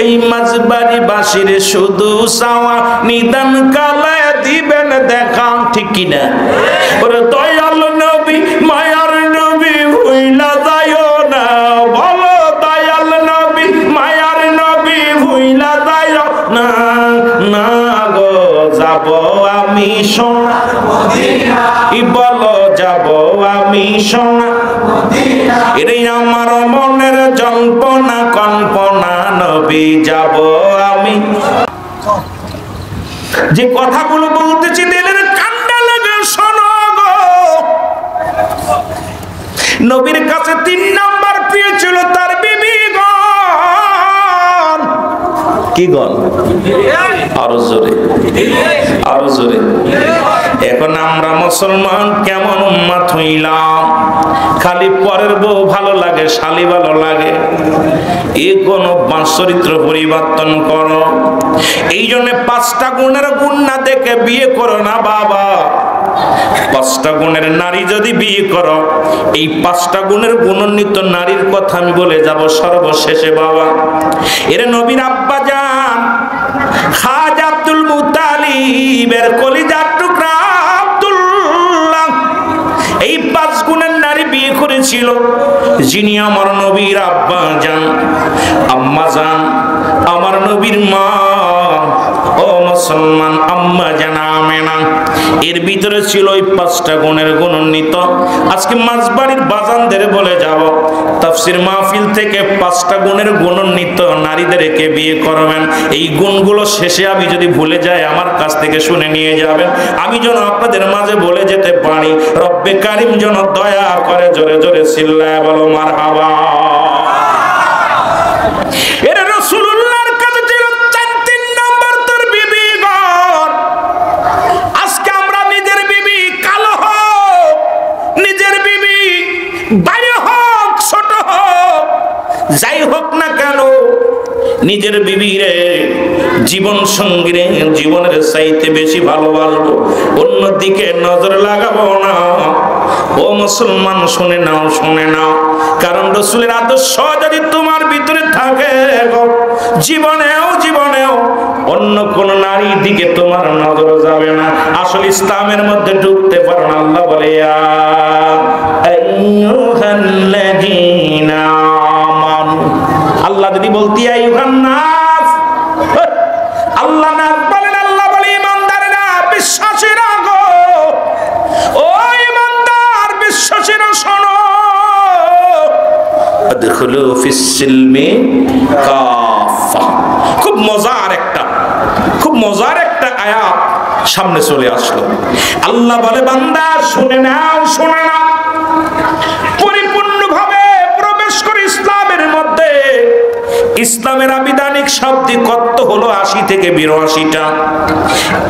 এই মাঝবাড়ি বাসির শুধু চাওয়া নিদান কালে দিবেন দেখা, ঠিক কিনা? ওরে দয়াল নবী মায়ার নবী ভুইলা যায়ও না, বলো দয়াল নবী মায়ার নবী ভুইলা যায়ও না। না গো যাব আমি সোনার মদিনা, বলো যাব আমি সোনার মদিনা। এরে আমার মনের জল্পনা কল্পনা নবী যাব আমি। যে কথাগুলো বলতেছি দিলের কান্না লাগে, শোনো গো। নবীর কাছে 3 নাম্বার পেয়েছিল তার বিবিগণ। কি গণ? আরো জোরে, আরো জোরে। এখন আমরা মুসলমান কেমন উম্মত হইলাম, খালি পরের বউ ভালো লাগে, শালি ভালো লাগে। এ কোন চরিত্র পরিবর্তন করো। এই জন্য 5টা গুণের গুণ না দেখে বিয়ে করো না বাবা। 5টা গুণের নারী যদি বিয়ে করো, এই 5টা গুণের গুণান্বিত নারীর কথা আমি বলে যাব সর্বশেষে বাবা। এর নবীর আব্বা জান খাজা আব্দুল মুত্তালিবের কলিজার টুকরা আব্দুল্লাহ এই 5 গুণের নারী বিয়ে করেছিল, যিনি আমার নবীর আব্বা জান, আম্মা জান, আমার নবীর মা। ও মুসলমান, আম্মা জান আমেনা এর ভিতরে ছিল ওই 5টা গুণের গুণান্বিত। আজকে মাঝবাড়ির বাজানদের বলে যাব, তাফসীর মাহফিল থেকে 5টা গুণের গুণান্বিত নারীদেরকে বিয়ে করবেন। এই গুণগুলো শেষে আমি যদি ভুলে যাই, আমার কাছ থেকে শুনে নিয়ে যাবেন, আমি যেন আপনাদের মাঝে বলে যেতে পারি। রব্বে কারিম যেন দয়া করে, জোরে জোরে চিল্লায় বলো মারহাবা। এর রাসূলুল্লাহর কাছে ছিল 3 নাম্বার তার বিবিগণ। আজকে আমরা নিজের বিবি কালো হোক, নিজের বিবি বড় হোক ছোট হোক, যাই হোক না কেন, নিজের বিবিরে জীবন সঙ্গীরে জীবনের চাইতে বেশি ভালোবাসবো, অন্যদিকে নজর লাগাবো না। ও মুসলমান শুনে নাও, শুনে নাও। কারণ রাসূলের আদর্শ যদি তোমার ভিতরে থাকে, জীবনেও জীবনেও অন্য কোন নারীর দিকে তোমার নজর যাবে না। আসলে ইসলামের মধ্যে ঢুকতে পারো না। আল্লাহ বলে ইয়া আইয়ুহাল্লাযীনা আমানু, আল্লাহ যদি বলতি আইয়ুহান নাস, আল্লাহ না বলেন, আল্লাহ বলে ইমানদারেরা, বিশ্বাসীরা গো, ও ইমানদার বিশ্বাসীরা শোনো, আদখুলু ফিস সিলমি কাফা। খুব মজার একটা আয়াত সামনে চলে আসলো। আল্লাহ বলে বান্দা শুনে নাও, শুনে নাও, পরিপূর্ণভাবে প্রবেশ করে ইসলামের মধ্যে। ইসলামের আবিধানিক শব্দ কত হলো 80 থেকে 82টা।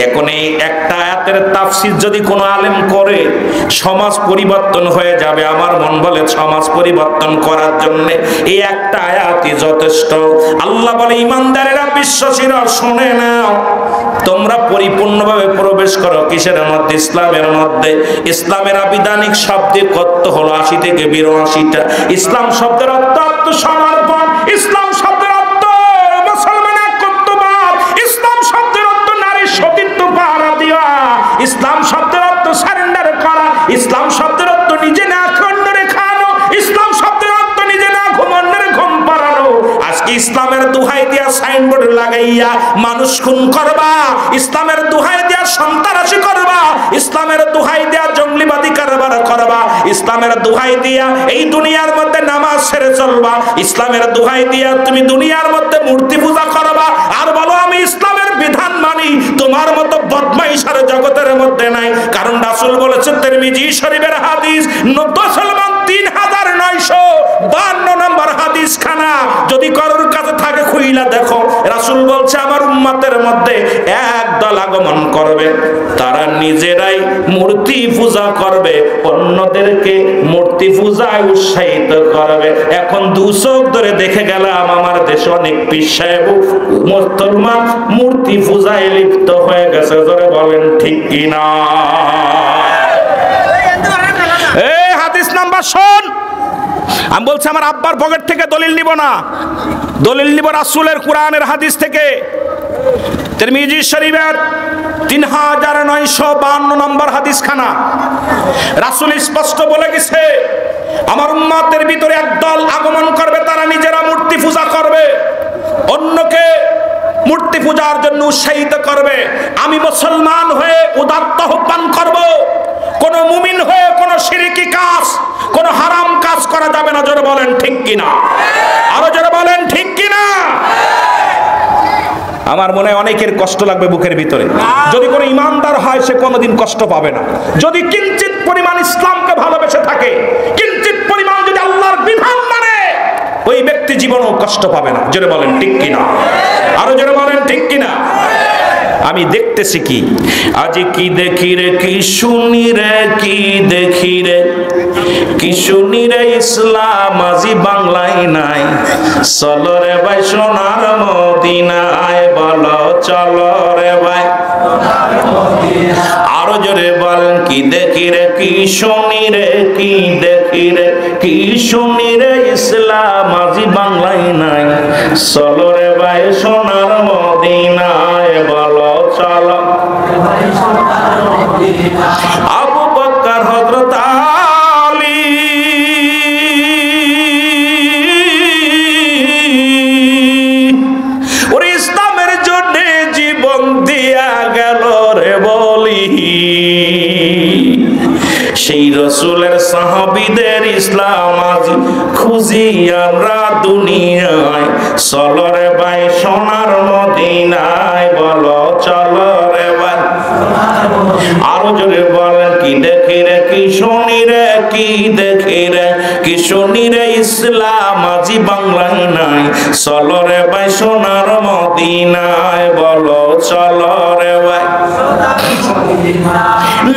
এখন এই একটা আয়াতের তাফসীর যদি কোনো আলেম করে, সমাজ পরিবর্তন হয়ে যাবে। আমার মন বলে সমাজ পরিবর্তন করার জন্য এই একটা আয়াতই যথেষ্ট। আল্লাহ বলে ইমানদারেরা, বিশ্বাসীরা শুনে নাও, তোমরা পরিপূর্ণভাবে প্রবেশ করো কিসের মধ্যে? ইসলামের মধ্যে। ইসলামের আবিধানিক শব্দ কত হলো 80 থেকে 82টা। ইসলাম শব্দের অর্থ আত্মসমর্পণ, ইসলাম শব্দের অর্থ মুসলমান একত্ববাদ, ইসলাম শব্দের অর্থ নারীর সতীত্ব পাহারা দেওয়া, ইসলাম শব্দের অর্থ সারেন্ডার করা, ইসলাম শব্দের অর্থ নিজে না খণ্ডরে খানো, ইসলাম শব্দের অর্থ নিজে না ঘুমানোর ঘুম পাড়ানো। আজকে ইসলামের দোহাই দিয়া সাইনবোর্ড লাগাইয়া মানুষ খুন করবা, ইসলামের দোহাই দিয়া সন্ত্রাসী করবা, ইসলামের দোহাই দিয়া জঙ্গলিবাদী কারবার করবা, ইসলামের দোহাই দিয়া এই দুনিয়ার মধ্যে নামাজ ছেড়ে চলবা, ইসলামের দোহাই দিয়া তুমি দুনিয়ার মধ্যে মূর্তি পূজা করবা, আর বলো আমি ইসলামের বিধান মানি। তোমার মতো বদমাইশের জগতের মধ্যে নাই। কারণ রাসূল বলেছেন, তিরমিজি শরীফের হাদিস, মুসলমান 3952 নম্বর হাদিস খানা যদি কারোর কাছে থাকে খুইলা দেখো। রাসূল বলছে আমার উম্মতের মধ্যে এক দল আগমন করবে, তারা নিজেরাই মূর্তি পূজা করবে, অন্যদেরকে মূর্তি পূজায় উৎসাহিত করবে। এখন 2 চোখ ধরে দেখে গেলাম আমার দেশে অনেক পীর সাহেব মুসলমান মূর্তি পূজায় লিপ্ত হয়ে গেছে। জোরে বলেন ঠিক কিনা? এবার শোন, আমি বলছি আমার আব্বার পকেট থেকে দলিল নিব না, দলিল নিব রাসূলের কোরআনের হাদিস থেকে। তিরমিজি শরীফের 3952 নম্বর হাদিস খানা, রাসূল স্পষ্ট বলে গেছে আমার উম্মতের ভিতরে একদল আগমন করবে, তারা নিজেরা মূর্তি পূজা করবে, অন্যকে মূর্তি পূজার জন্য উৎসাহিত করবে। আমি মুসলমান হয়ে উদাত্ত আহ্বান করব, কোন মুমিন হয়ে কোন শিরকি কাজ, কোন হারাম কাজ করা যাবে না। জোরে বলেন ঠিক কিনা, আরো জোরে বলেন ঠিক কিনা। আমার মনে হয় অনেকের কষ্ট লাগবে বুকের ভিতরে। যদি কোনো ইমানদার হয় সে কোনোদিন কষ্ট পাবে না। যদি কিঞ্চিত পরিমাণ ইসলামকে ভালোবেসে থাকে, কিঞ্চিত পরিমাণ যদি আল্লাহর বিধান মানে, ওই ব্যক্তি জীবনেও কষ্ট পাবে না। জোরে বলেন ঠিক কিনা, আরো জোরে বলেন ঠিক কিনা। আমি দেখতেছি কি, আজ কি দেখি রে, কি শুনি রে, কি দেখি রে, কি শুনি রে, ইসলাম আজি বাংলায় নাই। চলো রে ভাই সোনার মদিনায়, বলো চলো রে ভাই। আরো জোরে বলেন, কি দেখি রে, কি শুনি রে, কি দেখি রে, কি শুনি রে, ইসলাম আজি বাংলায় নাই। চলো রে ভাই সোনার মদিনায়, বলো চলো। আবু বকর, হযরত আলী, ওরে ইসলামের জন্য জীবন দিয়া গেল রে বলি। সেই রাসূলের সাহাবীদের ইসলাম আজ খুঁজি আমরা দুনিয়ায়। চলো রে ভাই সোনার মদিনায়, বলো চলো রে ভাই। আরো জোরে বলেন, কি দেখি রে, কি শুনি রে, কি দেখি রে, কি শুনি রে, ইসলাম আজি বাংলায় নাই। চলো রে ভাই সোনার মদিনায়, বলো চলো রে ভাই।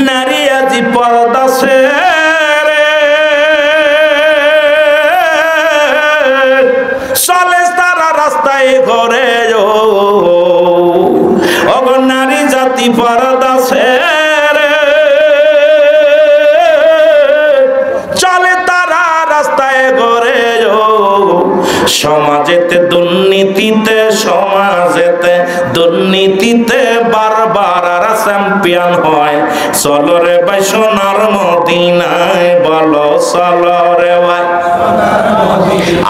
নারী আজি পর্দা ছেড়ে চলে তারা রাস্তায় ঘরে, ও নারী জাতি পর্দা ছেড়ে চলে তারা রাস্তায় ঘরে। সমাজেতে দুর্নীতিতে, সমাজেতে দুর্নীতিতে বারবার চ্যাম্পিয়ন হয়। চলো রে ভাই সোনার মদিনায়, বলো চলো রে ভাই।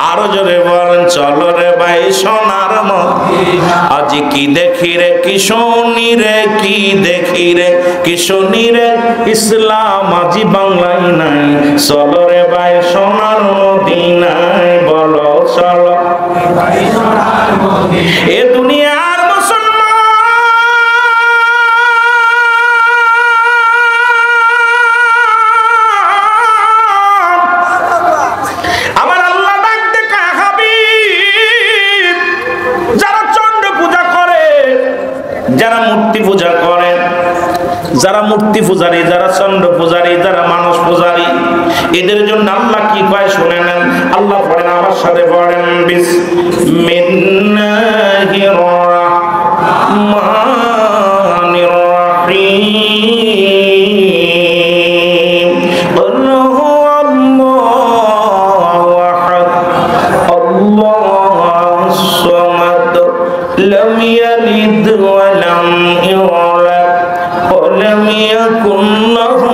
আরো জোরে বলেন, চলো রে ভাই সোনার মদিনায়। আজ কি দেখি রে, কি শুনি রে, কি দেখি রে, কি শুনি রে, ইসলাম আজি বাংলায় নাই। চলো রে ভাই সোনার মদিনায়, বলো চলো। এ দুনিয়ার মুসলমান আমার আল্লাহ ডাক দেখা হাবিব, যারা চন্ড পূজা করে, যারা মূর্তি পূজা করে, যারা মূর্তি পূজারী, যারা চন্ড পূজারী, যারা মানুষ পূজারী, এদের জন্য আল্লাহ কি কয় শুনে নেন। আল্লাহ পড়েন, আমার সাথে পড়েন, বিসমিল্লাহির রাহমানির রাহিম। আল্লাহু আহাদ, আল্লাহুস সামাদ, লাম ইয়ালিদ ওয়া লাম ইউলাদ ওয়া লাম ইয়াকুন লাহু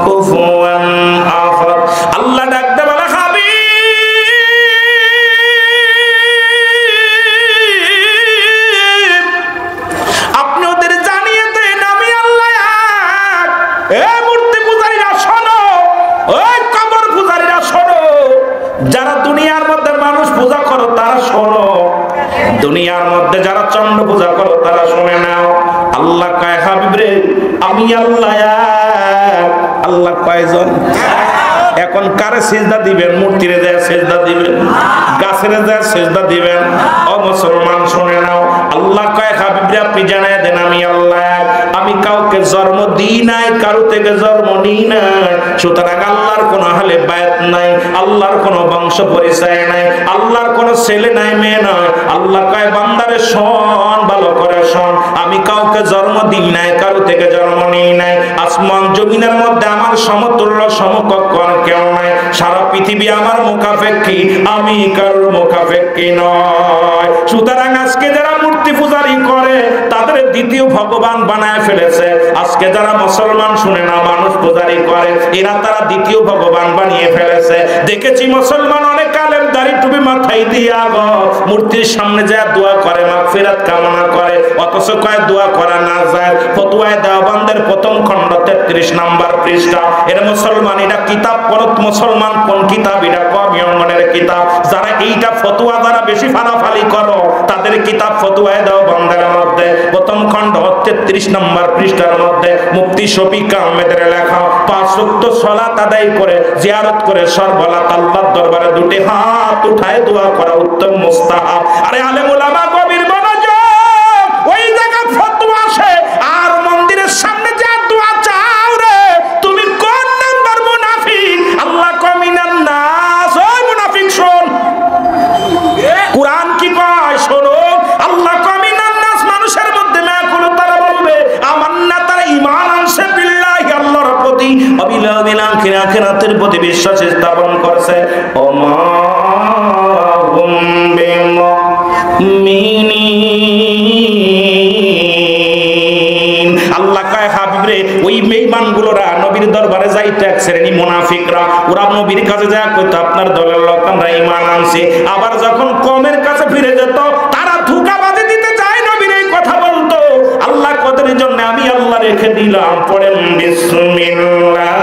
কুফুয়ান আহাদ। আল্লাহ ডাকতে বলে, হাবিব আপনি ওদের জানিয়ে দেন আমি আল্লাহ এক। এ মূর্তি পূজারীরা শোনো, ওই কবর পূজারীরা শোনো, যারা দুনিয়ার মধ্যে মানুষ পূজা করো তারা শোনো, দুনিয়ার মধ্যে যারা চন্ড পূজা করো তারা শুনে নাও। আল্লাহ কয়, হাবিব রে আমি আল্লাহ এক। আল্লাহ কয়জন? এখন কারে সিজদা দিবেন? মূর্তিরে যায় সিজদা দিবেন, গাছের যায় সিজদা দিবেন? ও মুসলমান শুনে নাও, আল্লাহ কয় হাবিবরে আপনি জানায় দেন আমি আল্লাহ, আমি কাউকে জন্ম দিই নাই, কারো থেকে জন্ম নিই নাই। সুতরাং আল্লাহর কোনো আহলে বায়াত নাই, আল্লাহর কোনো বংশ পরিচয় নাই, আল্লাহর কোনো ছেলে নাই মেয়ে নাই। আল্লাহ কয় বান্দারে শোন, ভালো করে শোন, আমি কাউকে জন্ম দিই নাই, কারো থেকে জন্ম নিই নাই। আসমান জমিনের মধ্যে আমার সমতুল্য সমকক্ষ কেউ নাই। সারা পৃথিবী আমার মুখাপেক্ষী, আমি কারোর মুখাপেক্ষী নয়। সুতরাং আজকে যারা মূর্তি পূজারি করে তাদের দ্বিতীয় ভগবান বানায় ফেলেছে। আজকে যারা মুসলমান শুনে না মানুষ পূজারি করে, এরা তারা দ্বিতীয় ভগবান বানিয়ে ফেলেছে। দেখেছি মুসলমান অনেক আলেম দাড়ি টুপি মাথায় দিয়া মূর্তির সামনে যায় দোয়া করে, মাগফিরাত কামনা করে, অথচ কয় দোয়া করা না যায়। ফতোয়ায়ে দেওবন্দের প্রথম খণ্ড 33 নম্বর পৃষ্ঠা। এর মুসলমান এটা কিতাব পড়ত, মুসলমান কোন কিতাব এটা? কওমি অঙ্গনের কিতাব। যারা এইটা ফতোয়া দ্বারা বেশি ফালাফালি করো তাদের কিতাব ফতোয়ায়ে দেওবন্দের মধ্যে প্রথম খণ্ড 33 নম্বর পৃষ্ঠার মধ্যে মুফতি শফিক আহমেদের লেখা 5 ওয়াক্ত সালাত আদায় করে জিয়ারত করে সর্বলাত আল্লাহর দরবারে দুটি হাত উঠায় দোয়া করা উত্তম মুস্তাহাব। আরে আলেম উলামা কবির মনোযোগ, ওই জায়গা ফতোয়া আসে আর মন্দিরের সামনে যা দোয়া চাও রে, তুমি কোন নাম্বার মুনাফিক? আল্লাহ কমিনান নাস, ওই মুনাফিক শোন, কুরআন কি কয় শোনো। আল্লাহ কমিনান নাস, মানুষের মধ্যে মাকুল তারা বলবে আমান্না, তারা ঈমান আনছে বিল্লাহি, আল্লাহর প্রতি, অবিল আখিরাতের প্রতি বিশ্বাস স্থাপন করছে। ওমা হুম বিমুমিনিন। আল্লাহ কয় হাবিবরে ওই বেঈমানগুলোরা নবীর দরবারে যাইতো এক শ্রেণী মুনাফিকরা, ওরা নবীর কাছে যায় কইতো আপনার দলের লোক আমরা ঈমান আনছি। আবার যখন কওমের কাছে ফিরে যেত তারা ধোঁকাবাজি দিতে যায়, নবীর এই কথা বলতো। আল্লাহ কদের জন্য আমি আল্লাহ রেখে দিলাম, পড়েন বিসমিল্লাহির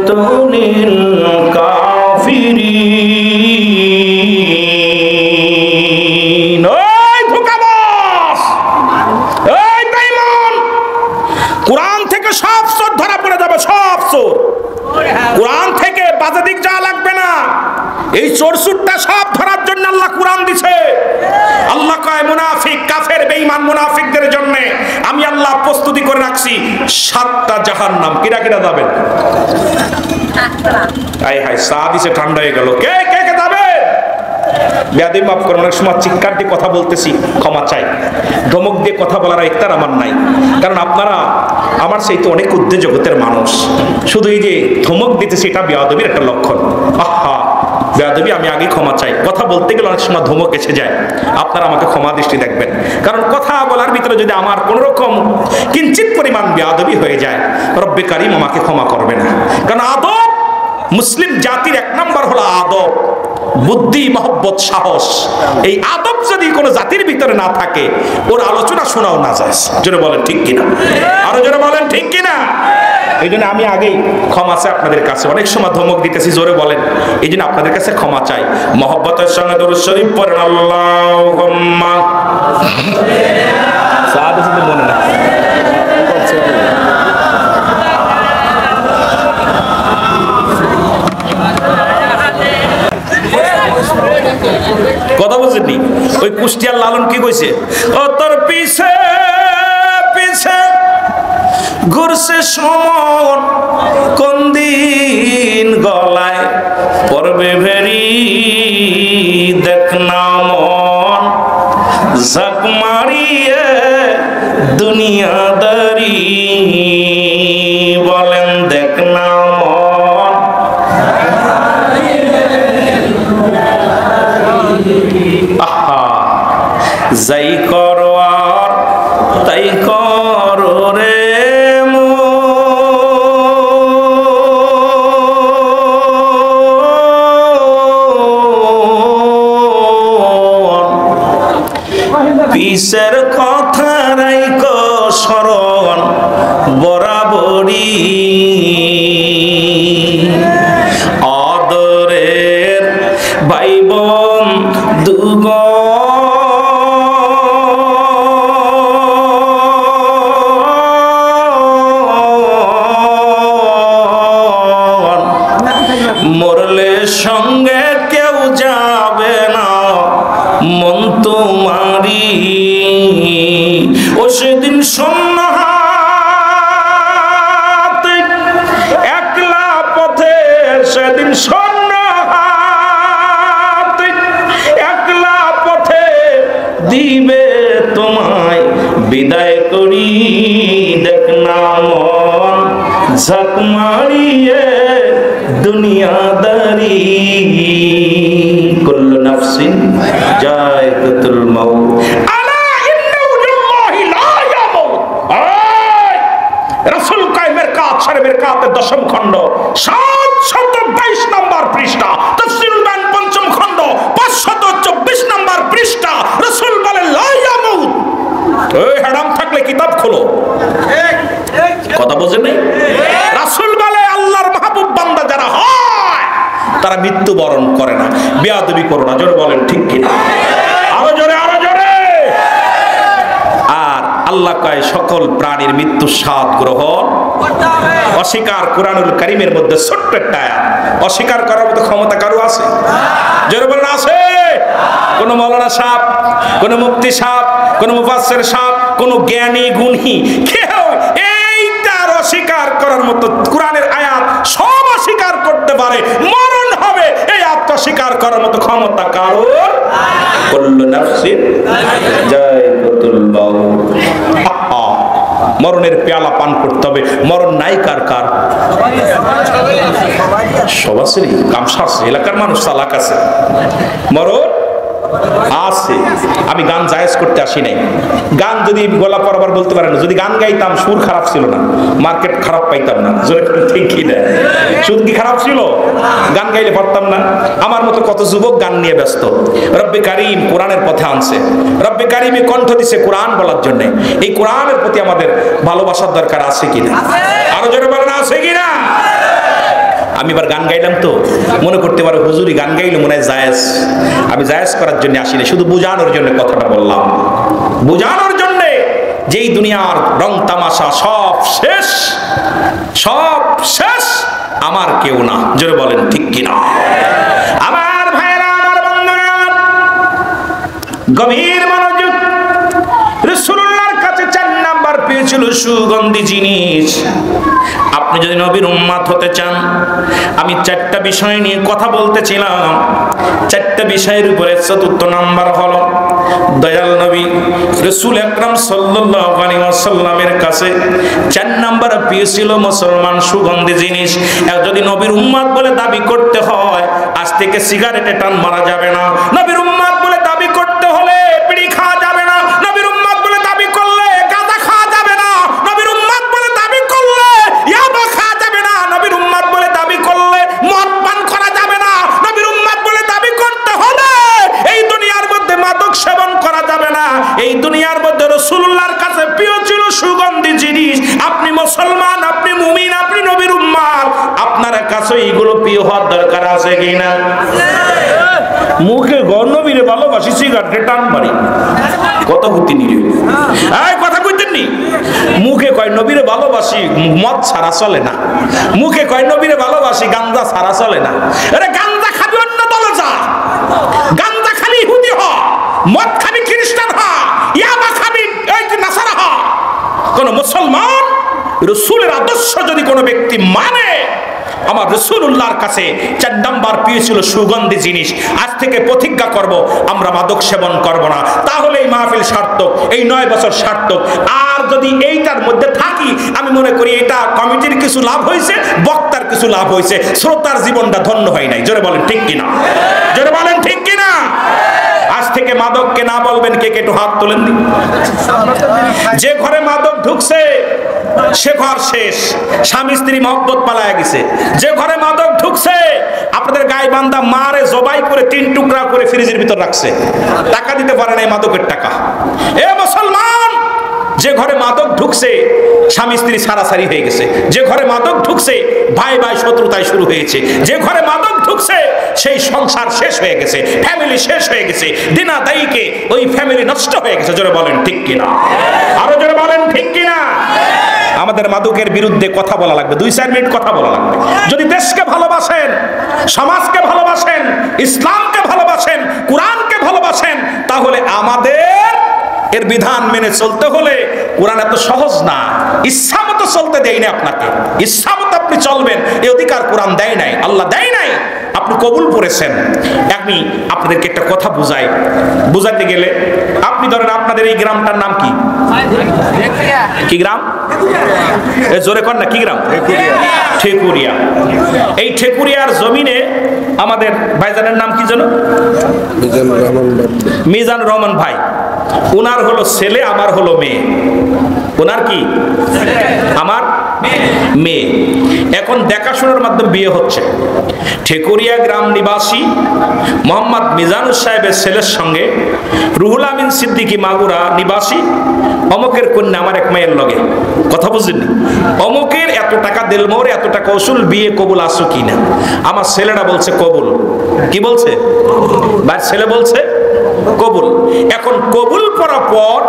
রাহমানির কাফিরিন। ওই ধোঁকাবাজ, ওই বেঈমান, কুরআন থেকে সব চোর ধরা পড়ে যাবে, সব চোর। কুরআন থেকে বাজে দিক যাওয়া লাগবে না। এই চোর সুরটা সব ধরার জন্য আল্লাহ কুরআন দিছে। আল্লাহ কয় মুনাফিক, কাফের, বেঈমান মুনাফিকদের জন্য আমি আল্লাহ প্রস্তুতি করে রাখছি 7টা জাহান্নাম। কিরা কিরা যাবেন? আয় হায়, চা দিছে ঠান্ডা হয়ে গেল। কে কে কে যাবে? বেয়াদবি মাফ করুন, অনেক সময় চিৎকার দিয়ে কথা বলতেছি, ক্ষমা চাই। ধমক দিয়ে কথা বলার ইখতিয়ার আমার নাই, কারণ আপনারা আমার সেই তো অনেক উদ্দে জগতের মানুষ। শুধু এই যে ধমক দিতেছি এটা বেয়াদবির একটা লক্ষণ। আহা বেয়াদবি, আমি আগে ক্ষমা চাই। কথা বলতে গেলে অনেক সময় ধমক এসে যায়, আপনারা আমাকে ক্ষমা দৃষ্টি দেখবেন। কারণ কথা বলার ভিতরে যদি আমার কোন রকম কিঞ্চিত পরিমাণ বেয়াদবি হয়ে যায়, রব্বে কারিম আমাকে ক্ষমা করবে না। কারণ আদব, মুসলিম জাতির 1 নম্বর হলো আদব, বুদ্ধি, মহব্বত, সাহস। এই আদব যদি কোনো জাতির ভিতরে না থাকে, ওর আলোচনা শোনাও না যায়। জোরে বলেন ঠিক কিনা? আরো জোরে বলেন ঠিক কিনা? এই জন্য আমি আগেই ক্ষমা চাই আপনাদের কাছে। অনেক সময় ধমক দিতেছি, জোরে বলেন। এই জন্য আপনাদের কাছে ক্ষমা চাই। মহব্বতের সঙ্গে দরুদ শরীফ পড়েন। আল্লাহুম্মা সাদ আছে মনে না। কথা বলছেন? ওই কুষ্টিয়ার লালন কি কইছে? ও তোর পিছে পিছে ঘুরছে সমন, কোন দিন গলায় পড়বে ভেরি, দেখ না মন ঝাঁক মারিয়ে দুনিয়াদারি, বলেন দেখ না মন। আহা, যাই করো আর তাই করো রে পিসের কথা রাইকো স্মরণ বরাবরই, আদরের ভাই বোন দুগন মরলে মারি ও সেদিন শূন্য হাত একলা পথে সেদিন শূন্য হাত একলা পথে দিবে তোমায় বিদায় করি দেখ না মন ঝাঁক মারিয়ে দুনিয়াদারি কুল্লু নাফসিন যায়কাতুল মাউত আলা ইন্নাহু লিল্লাহি লা ইয়ামুত। রাসূল কায়েমের কাজ শরীফের কাতের 10ম খণ্ড 722 নম্বর পৃষ্ঠা, তাফসীরুল বায়ান 5ম খণ্ড 524 নম্বর পৃষ্ঠা। রাসূল বলেন লা ইয়ামুত। এই হারাম থাকলে কিতাব খোলো, কথা বোঝেন নাই? রাসূল বলে আল্লাহর মাহবুব বান্দা যারা হয় তারা মৃত্যুবরণ করে না। বেয়াদবি করো না, জোরে বলেন ঠিক কিনা? আরো জোরে, আরো জোরে। আর আল্লাহ কয় সকল প্রাণীর মৃত্যু স্বাদ গ্রহণ অস্বীকার। কুরআনুল কারীমের মধ্যে ছোট্ট একটা আয়াত, অস্বীকার করার মতো ক্ষমতা কারো আছে? জোরে বলেন আছে? কোন মাওলানা সাহেব, কোন মুফতি সাহেব, কোন মুফাসসির সাহেব, কোন জ্ঞানী গুণী কেউ এইটার অস্বীকার করার মতো কুরআনের আয়াত সব অস্বীকার করতে পারে, মরণ হবে এই আয়াতটা স্বীকার করার মতো ক্ষমতা কারোর? কুল্লু নাফসিন যায়কাতুল মাউত। মরণের পেয়ালা পান করতে হবে। মরণ নাই কার কার? সবাসেরই। গামছা আছে, এলাকার মানুষ চালাক আছে, মরণ আছে। আমি গান জায়েজ করতে আসি নাই। গান যদি গলা পরবার বলতে পারেন, যদি গান গাইতাম সুর খারাপ ছিল না, মার্কেট খারাপ পাইতাম না। ঠিক কি না? সুর কি খারাপ ছিল? গান গাইলে পারতাম না। আমার মতো কত যুবক গান নিয়ে ব্যস্ত। রব্বে কারীম কোরআনের পথে আনছে, রব্বে কারীমে কণ্ঠ দিছে কোরআন বলার জন্য। এই কোরআনের প্রতি আমাদের ভালোবাসার দরকার আছে কিনা? আরো জোরে বলেন আছে কিনা? আমি এবার গান গাইলাম তো মনে করতে পারো হুজুরি গান গাইলে মনে হয় জায়েজ। আমি জায়েজ করার জন্য আসিনি, শুধু বোঝানোর জন্য কথাটা বললাম। বোঝানোর জন্য যেই দুনিয়ার রং তামাশা সব শেষ, সব শেষ, আমার কেউ না। জোরে বলেন ঠিক কিনা? আমার ভাইরা, আমার বন্ধুরা, গভীর মনোযোগ। রাসূলুল্লাহর কাছে 4 নাম্বার পেয়েছিল সুগন্ধি জিনিস। আপনি যদি নবীর উম্মত হতে চান, আমি 4টা বিষয় নিয়ে কথা বলতেছিলাম। 4টা বিষয়ের উপরে 4র্থ নাম্বার হলো দয়াল নবী রাসূল আকরাম সাল্লাল্লাহু আলাইহি ওয়াসাল্লামের কাছে 4 নাম্বার পেয়েছিল মুসলমান সুগন্ধি জিনিস। যদি নবীর উম্মত বলে দাবি করতে হয়, আজ থেকে সিগারেটে টান মারা যাবে না। নবীর উম্মত বলে দাবি করতে হলে বিড়ি খাওয়া যাবে না। নবীর উম্মত বলে দাবি করলে গাঁজা খাওয়া যাবে না। নবীর উম্মত বলে দাবি করলে ইয়াবা খাওয়া যাবে না। নবীর উম্মত বলে দাবি করলে মদ পান করা যাবে না। নবীর উম্মত বলে দাবি করতে হলে এই দুনিয়ার মধ্যে মাদক সেবন করা যাবে না। এই দুনিয়ার মধ্যে রাসূলুল্লাহর কাছে প্রিয় ছিল সুগন্ধি জিনিস। আপনি মুসলমান, আপনি মুমিন, আপনি নবীর উম্মত, আপনার কাছে এইগুলো প্রিয় হওয়ার দরকার আছে কিনা? মুখে গণবীরে ভালোবাসি, সিগারেটে টান মারি, কত হুতি নিরে এই কথা কইতেন নি? মুখে কয় নবীরে ভালোবাসি, মদ ছাড়া চলে না। মুখে কয় নবীরে ভালোবাসি, গাঞ্জা ছাড়া চলে না। আরে গাঞ্জা খাবি অন্য দলে যা, গাঞ্জা খালি ইহুদি হ, মদ খাবি খ্রিস্টান হ, ইয়াবা খাবি এই নাসারা হ। কোন মুসলমান রাসূলের আদর্শ যদি কোনো ব্যক্তি মানে, আমার রাসূলুল্লাহর কাছে 4 নাম্বার পেয়েছিল সুগন্ধি জিনিস। আজ থেকে প্রতিজ্ঞা করব আমরা মাদক সেবন করব না, তাহলে এই মাহফিল সার্থক, এই 9 বছর সার্থক। আর যদি এইটার মধ্যে থাকি, আমি মনে করি এটা কমিটির কিছু লাভ হয়েছে, বক্তার কিছু লাভ হয়েছে, শ্রোতার জীবনটা ধন্য হয় নাই। জোরে বলেন ঠিক কিনা? জোরে বলেন ঠিক কিনা? আজ থেকে মাদককে না বলবেন কে কে? একটু হাত তোলেন। যে ঘরে মাদক ঢুকছে সে ঘর শেষ, স্বামী স্ত্রী মহব্বত পালায়া গেছে। যে ঘরে মাদক ঢুকছে, আপনাদের গায়ে বান্দা মারে জবাই করে 3 টুকরা করে ফ্রিজের ভিতর রাখছে, টাকা দিতে পারে না, মাদকের টাকা। এ মুসলমান, যে ঘরে মাদক ঢুকছে স্বামী স্ত্রী সারাসারি হয়ে গেছে। যে ঘরে মাদক ঢুকছে ভাই ভাই শত্রুতায় শুরু হয়েছে। যে ঘরে মাদক ঢুকছে সেই সংসার শেষ হয়ে গেছে, ফ্যামিলি শেষ হয়ে গেছে, দিনা দায়ীকে ওই ফ্যামিলি নষ্ট হয়ে গেছে। জোরে বলেন ঠিক কিনা? আরো জোরে বলেন ঠিক কিনা? আমাদের মাদকের বিরুদ্ধে কথা বলা লাগবে, 2-4 মিনিট কথা বলা লাগবে। যদি দেশকে ভালোবাসেন, সমাজকে ভালোবাসেন, ইসলামকে ভালোবাসেন, কোরআনকে ভালোবাসেন, তাহলে আমাদের এর বিধান মেনে চলতে হলে কোরআন এত সহজ না, ইচ্ছা মতো চলতে দেয় না আপনাকে, ইচ্ছা মতো আপনি চলবেন এই অধিকার কোরআন দেয় নাই, আল্লাহ দেয় নাই। আপনি কবুল করেছেন। আমি আপনাদেরকে একটা কথা বুঝাতে গেলে, আপনি ধরেন আপনাদের এই গ্রামটার নাম কি? কি গ্রাম? জোরে কর না, কি গ্রাম? ঠেকুরিয়া। এই ঠেকুরিয়ার জমিনে আমাদের ভাইজানের নাম কি জানো? মিজান রহমান ভাই। ওনার হলো ছেলে, আমার হলো মেয়ে। ওনার কি? আমার মেয়ে। এখন দেখাশোনার মাধ্যমে বিয়ে হচ্ছে। ঠেকুরিয়া গ্রাম নিবাসী মোহাম্মদ মিজানুর সাহেবের ছেলের সঙ্গে রুহুল আমিন সিদ্দিকী মাগুরা নিবাসী অমকের কন্যা আমার এক মেয়ের লগে। কথা বুঝলেন? অমকের এত টাকা দেলমোর, এত টাকা ওসুল, বিয়ে কবুল আসো কি না? আমার ছেলেটা বলছে কবুল। কি বলছে? ভাই ছেলে বলছে কবুল। এখন কবুল করার পর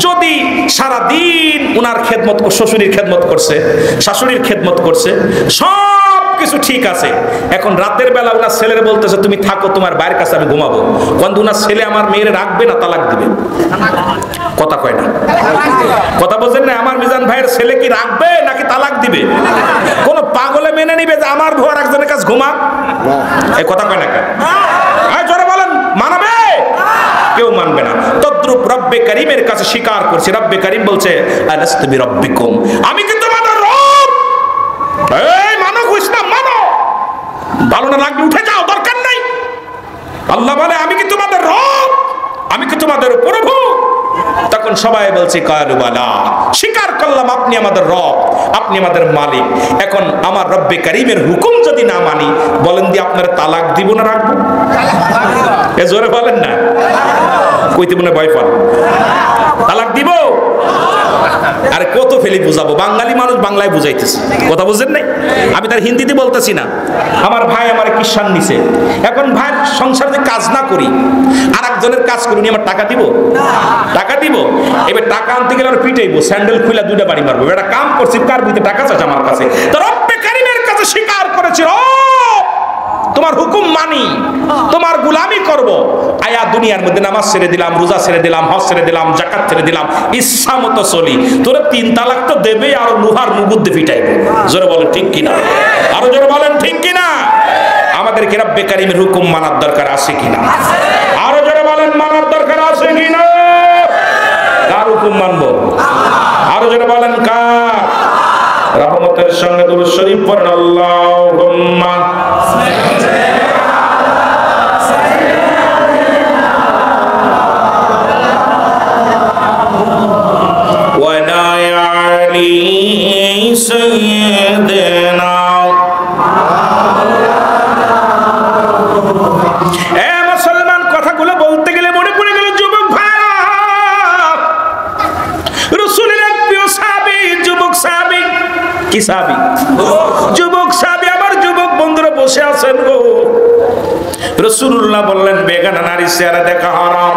যদি সারা দিন উনার খেদমত, শ্বশুরের খেদমত করছে, শাশুড়ির খেদমত করছে, সব কিছু ঠিক আছে। এখন রাতের বেলা উনার ছেলের বলতেছে তুমি থাকো, তোমার বাইরের কাছে আমি ঘুমাবো। কিন্তু উনার ছেলে আমার মেয়ের রাখবে না, তালাক দিবে। কথা কয় না, কথা বলছেন না? আমার মিজান ভাইয়ের ছেলে কি রাখবে নাকি তালাক দিবে? কোন পাগলে মেনে নিবে যে আমার ভুয়ার একজনের কাছে ঘুমা? এই কথা কয় না কেন? জোরে বলেন, মানাবে? কেউ মানবে না। তদ্রুপ রব্বে কারীমের কাছে স্বীকার করছে। রব্বে কারীম বলছে আলাস্তু বিরাব্বিকুম, আমি কি তোমাদের রব? এই মানো, ইসলাম মানো। ভালো না লাগলে উঠে যাও, দরকার নাই। আল্লাহ বলে আমি কি তোমাদের রব? আমি কি তোমাদের প্রভু? তখন সবাই বলছে কালু বালা, স্বীকার করলাম আপনি আমাদের রব, আপনি আমাদের মালিক। এখন আমার রব্বে কারীমের হুকুম যদি না মানি, বলেন দিয়ে আপনার তালাক দিব না রাখবো? এ জোরে বলেন না, কইতে মনে ভয় পান? তালাক দিব? আরে কত ফেলি বুঝাবো? বাঙালি মানুষ বাংলায় বুঝাইতেছে, কথা বুঝেন নাই? আমি তার হিন্দিতে বলতেছি না। আমার ভাই আমার কিষান নিছে, এখন ভাই সংসারে কাজ না করি, আর একজনের কাজ করি, আমার টাকা দিব? টাকা দিব? এবার টাকা আনতে গেলে আর পিটাইবো, স্যান্ডেল খুলে দুইটা বাড়ি মারবো। এটা কাম করছি, কার ভিতরে টাকা চাচ্ছে আমার কাছে? তো রব্বে কারীমের কাছে স্বীকার করেছি, তোমার হুকুম মানি, তোমার গোলামি করব। আয়া দুনিয়ার মধ্যে নামাজ ছেড়ে দিলাম, রোজা ছেড়ে দিলাম, হজ ছেড়ে দিলাম, যাকাত ছেড়ে দিলাম, ইচ্ছা মতো চলি। তোরে 3 তালাক তো দেবে, আর লোহার মুগুদ্দে পিটাইবে। জোরে বলেন ঠিক কিনা? আরো জোরে বলেন ঠিক কিনা? আমাদের কি রব্বে কারীমের হুকুম মানার দরকার আছে কিনা? আরো জোরে বলেন, মানার দরকার আছে কিনা? কার হুকুম মানবো? আরো জোরে বলেন কার? রহমতের সঙ্গে দুরূদ শরীফ পড়েন, আল্লাহুম্মা সাইয়্যিদিনা। এ মুসলমান, কথাগুলো বলতে গেলে মনে পড়ে গেল যুবক ভাই, রাসূলের এক প্রিয় সাহাবী, যুবক সাহাবী। কি সাহাবী? যুবক সাহাবী। আমার যুবক বন্ধুরা বসে আছেন গো। রাসূলুল্লাহ বললেন বেগানা নারীর চেহারা দেখা হারাম,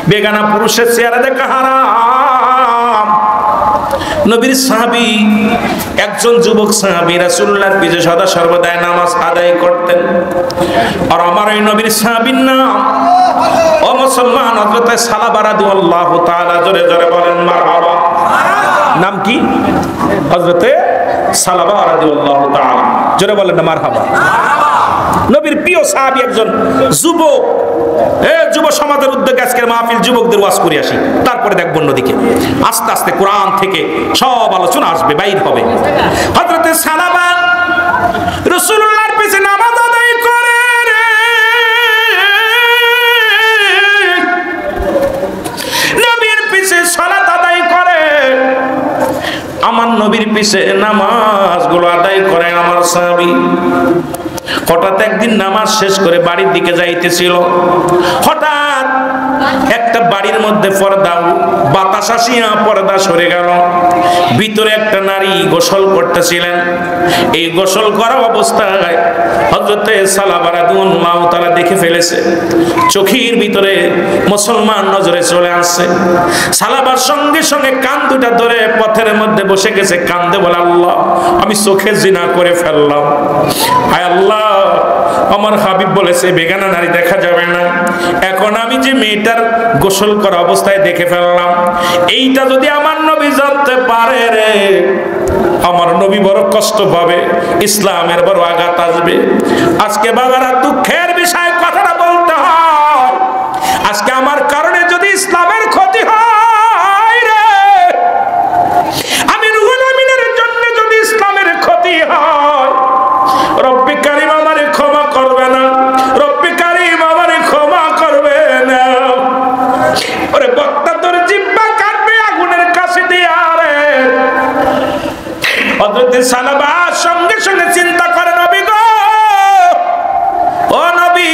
বেগানা পুরুষের চেহারা দেখা হারাম। নবীর সাহাবী একজন যুবক সাহাবী রাসূলুল্লাহর পিছে সদা সর্বদাই নামাজ আদায় করতেন। আর আমার এই নবীর সাহাবীর নাম, ও মুসলমান, হযরত সালাবা রাদিয়াল্লাহু তাআলা। জোরে জোরে বলেন মারহাবা। নাম কি? হযরত সালাবা রাদিয়াল্লাহু তাআলা। জোরে বলেন না মারহাবা। নবীর প্রিয় সাহাবী একজন যুবক। যুব সমাজের উদ্যোগে আজকের মাহফিল, যুবকদের ওয়াজ করে আসি, তারপরে দেখব অন্যদিকে। আস্তে আস্তে কোরআন থেকে সব আলোচনা আসবে, বাইর হবে। হযরত সালাবা রাসূলুল্লাহর পিছে নামাজ আদায় করে, নবীর পিছে সালাত আদায় করে, আমার নবীর পিছে নামাজগুলো আদায় করে আমার সাহাবী। হঠাৎ একদিন নামাজ শেষ করে বাড়ির দিকে যাইতেছিল, হঠাৎ একটা বাড়ির মধ্যে পর্দা, বাতাস আসিয়া পর্দা সরে গেল। ভিতরে একটা নারী গোসল করতেছিলেন। এই গোসল করা অবস্থায় হযরত সালাবা রাদিয়াল্লাহু তাআলা দেখে ফেলেছে। চোখের ভিতরে মুসলমান নজরে চলে আসছে। সালাবার সঙ্গে সঙ্গে কান দুটা ধরে পথের মধ্যে বসে গেছে, কান্দে বলে, আল্লাহ, আমি চোখে জিনা করে ফেললাম। হায় আল্লাহ, আমার হাবিব বলেছে বেগানা নারী দেখা যাবে না। এখন আমি যে মেয়েটার গোসল করা অবস্থায় দেখে ফেললাম, এইটা যদি আমার নবী জানতে পারে রে, আমার নবী বড় কষ্ট পাবে, ইসলামের বড় আঘাত আসবে। আজকে বাবারা দুঃখের বিষয় কথাটা বলতে হয়, আজকে আমার কারণে যদি ইসলামের ক্ষতি হয় রে, আমি রুহুল আমিনের জন্য যদি ইসলামের ক্ষতি হয়, রব্বি কারীম আমারে ক্ষমা করবে না, রব্বি কারীম আমারে ক্ষমা করবে না। ওরে বক্তা তোর জিহ্বা কাটবে আগুনের কাছে দিয়া রে। হযরত সালাবা সঙ্গে সঙ্গে চিন্তা করে, নবী গো, ও নবী,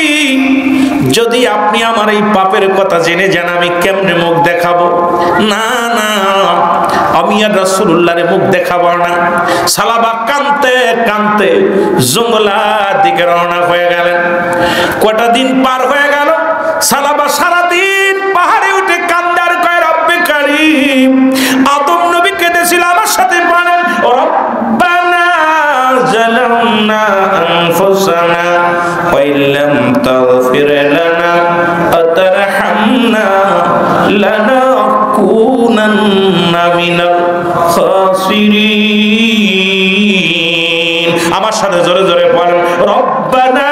যদি আপনি আমার এই পাপের কথা জেনে যান আমি কেমনে মুখ দেখাবো? না না, আমি আর রাসূলুল্লাহর মুখ দেখাবো না। সালাবা কাঁদতে কাঁদতে জঙ্গলার দিকে রওনা হয়ে গেলেন। কটা দিন পার হয়ে গেল, সালাবা সারাদিন পাহাড়ে উঠে কান্দে আর কয়, রব্বে কারীম, আদম নবী কেঁদেছিল আমার সাথে বলেন, রব্বানা জালামনা আনফুসানা ওয়া ইল্লাম তাগফির লানা ওয়া তারহামনা লানাকুনান্না মিনাল খাসিরিন। আমার সাথে জোরে জোরে বলেন, রব্বানা।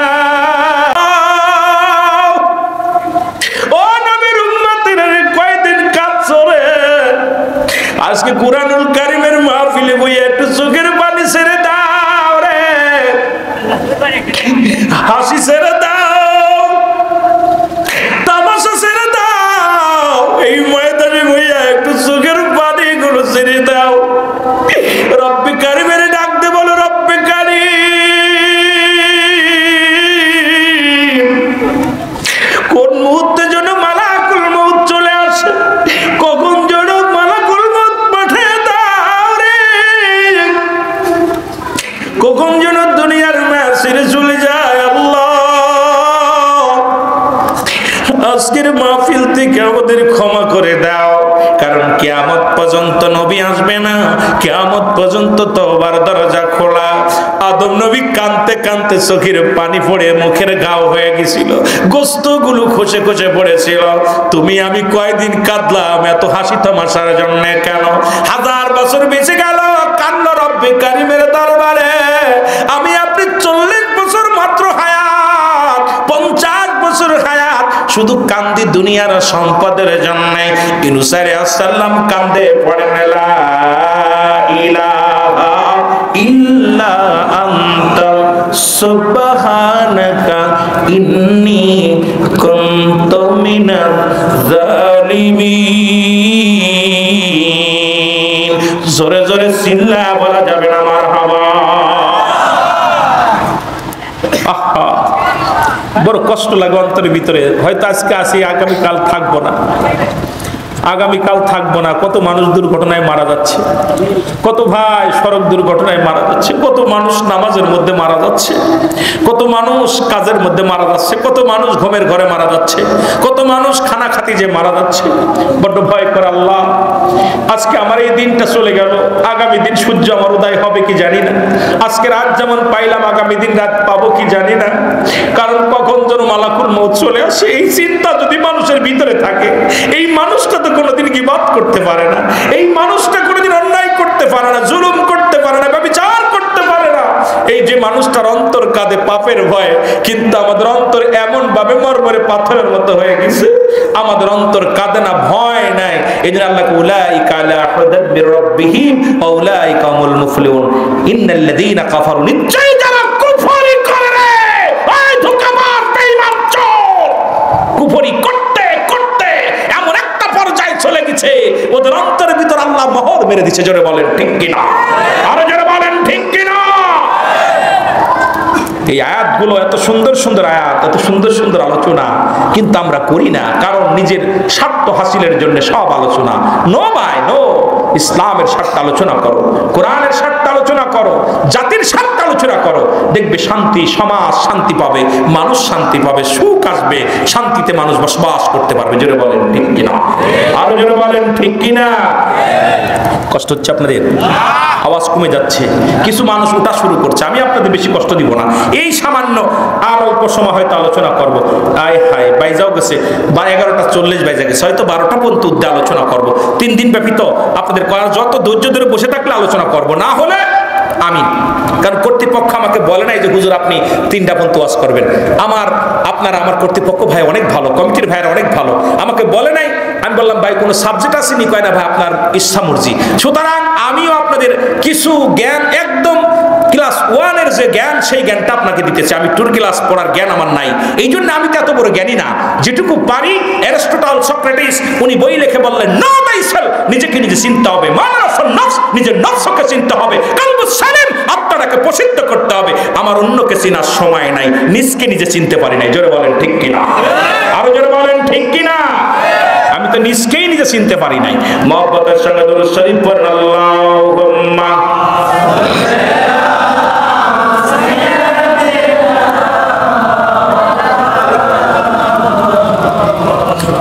ও নবীর উম্মতের কয়দিন কাঁদছো রে? আজকে কুরআনুল কারীমের মাহফিলে বইয়া একটু চোখের পানি ছেড়ে দাও রে, হাসি ছেড়ে দাও, তামাশা ছেড়ে দাও, এই ময়দানে বইয়া একটু চোখের পানি গুলো ছেড়ে দাও। রব্বি কারীমের ডাক দে, বলো রব্বি কারীম। কোন মুহূর্তে যেন মালাকুল মউত চলে আসে, কখন যেন মালাকুল মউত পাঠিয়ে দাও রে, কখন যেন দুনিয়ার ছেড়ে চলে যায়। আল্লাহ, আজকের মাহফিল থেকে আমাদের ক্ষমা করে দাও, কারণ কিয়ামত পর্যন্ত নবী আসবে না, কিয়ামত পর্যন্ত তওবার দরজা খোলা। আদম নবী কাঁদতে কাঁদতে চোখের পানি পড়ে মুখের ঘাও হয়ে গেছিল, গোস্তগুলো খসে খসে পড়েছিল। তুমি আমি কয়দিন কাঁদলাম এত হাসি তামাশার জন্য কেন? 1000 বছর বেঁচে গেল, কান্না রব্বে কারীমের দরবারে। আমি আপনি 40 বছর মাত্র হায়াত, 50 বছর হায়াত, শুধু কান্দি দুনিয়ার সম্পদের জন্য। ইউনূস আলাইহিস সালাম কান্দে পড়েন, লা ইলাহা ইল্লা আনতা সুবহানাকা ইন্নী কুনতু মিনাজ জালিমিন। জোরে জোরে চিল্লা বলা যাবে না মারহাবা। আহা, বড় কষ্ট লাগে অন্তরের ভিতরে। হয়তো আজকে আসি, আগামীকাল থাকবো না, আগামীকাল থাকবো না। কত মানুষ দুর্ঘটনায় মারা যাচ্ছে, কত ভাই সড়ক দুর্ঘটনায় মারা যাচ্ছে, কত মানুষ নামাজের মধ্যে মারা যাচ্ছে, কত মানুষ কাজের মধ্যে মারা যাচ্ছে, কত মানুষ ঘুমের ঘরে মারা যাচ্ছে, কত মানুষ খানা খাতি যে মারা যাচ্ছে। বড্ড ভয় করে আল্লাহ, আজকে আমার এই দিনটা চলে গেল, আগামী দিন সূর্য আমার উদয় হবে কি জানি না। আজকে রাত যেমন পাইলাম, আগামী দিন রাত পাবো কি জানি না। কারণ কখন যেন মালাকুল মউত চলে আসে, এই চিন্তা যদি মানুষের ভিতরে থাকে, এই মানুষটা তো কোনোদিন গীবত করতে পারে না, এই মানুষটা কোনোদিন অন্যায় করতে পারে না, জুলুম করতে পারে না, ব্যভিচার করতে পারে না। এই যে মানুষটার অন্তর কাঁদে পাপের ভয়ে, কিন্তু আমাদের অন্তর এমন ভাবে মরমরে পাথরের মতো হয়ে গেছে, আমাদের অন্তর কাঁদে না, ভয় নাই। এই জন্য আল্লাহ উলাইকা আলা হুদাম মির রাব্বিহিম ওয়া উলাইকা হুমুল মুফলিহুন। ইন্নাল্লাযীনা কাফারু, নিশ্চয়ই যারা কুফরি করে রে, এই ধোঁকাবাজ বেঈমান চোর, কুফরি করতে করতে এমন একটা পর্যায়ে চলে গেছে, ওদের অন্তরের ভিতর আল্লাহ মোহর মেরে দিয়েছে। জোরে বলেন ঠিক কিনা? আরো জোরে বলেন ঠিক কিনা? এই আয়াতগুলো এত সুন্দর সুন্দর আয়াত, এত সুন্দর সুন্দর আলোচনা, কিন্তু আমরা করি না, কারণ নিজের স্বার্থ হাসিলের জন্য সব আলোচনা। নো ভাই নো, ইসলামের স্বার্থ আলোচনা করো, কোরআনের স্বার্থ আলোচনা করো, জাতির স্বার্থ আলোচনা করো। দেখবে শান্তি, সমাজ শান্তি পাবে, মানুষ শান্তি পাবে, সুখ আসবে, শান্তিতে মানুষ বসবাস করতে পারবে। জোরে বলেন ঠিক কিনা? আরো জোরে বলেন ঠিক কিনা? কষ্ট হচ্ছে আপনাদের? আওয়াজ কমে যাচ্ছে, কিছু মানুষ ওঠা শুরু করছে। আমি আপনাদের বেশি কষ্ট দিব না, এই সামান্য আর অল্প সময় হয়তো আলোচনা করবো। আয় হায় বাইজাও গেছে, 11:40 বাইজা গেছে, হয়তো 12টা পর্যন্ত উদ্যে আলোচনা করবো। 3 দিন ব্যাপী তো আপনাদের করার যত ধৈর্য ধরে বসে থাকলে আলোচনা করবো, না হলে আমি, কারণ কর্তৃপক্ষ আমাকে বলে নাই যে হুজুর আপনি 3টা পর্যন্ত ওয়াজ করবেন। আমার কর্তৃপক্ষ ভাই অনেক ভালো, কমিটির ভাইরা অনেক ভালো, আমাকে বলে নাই। আমি বললাম ভাই কোনো সাবজেক্ট আসেনি, কয় না ভাই আপনার ইচ্ছা মর্জি। সুতরাং আমিও আপনাদের কিছু জ্ঞান, একদম ক্লাস 1-এর যে জ্ঞান, সেই জ্ঞানটা আপনাকে দিতেছি। আমি 2 ক্লাস পড়ার জ্ঞান আমার নাই, এই জন্য আমি তো এত বড় জ্ঞানী না। যেটুকু পারি, অ্যারিস্টটল, সক্রেটিস উনি বই লিখে বললেন, নো মাইসেলফ, নিজেকে নিজে চিনতে হবে, মানাফুন নফস, নিজের নফসকে চিনতে হবে, কলবুস সালিম, আত্মাটাকে প্রসিদ্ধ করতে হবে। আমার অন্যকে চিনার সময় নাই, নিজকে নিজে চিনতে পারি নাই। জোরে বলেন ঠিক কিনা? আরো জোরে বলেন ঠিক কিনা? আমি তো নিজকেই নিজে চিনতে পারি নাই। মহব্বতের সঙ্গে দুরূদ শরীফ পড়েন, আল্লাহুম্মা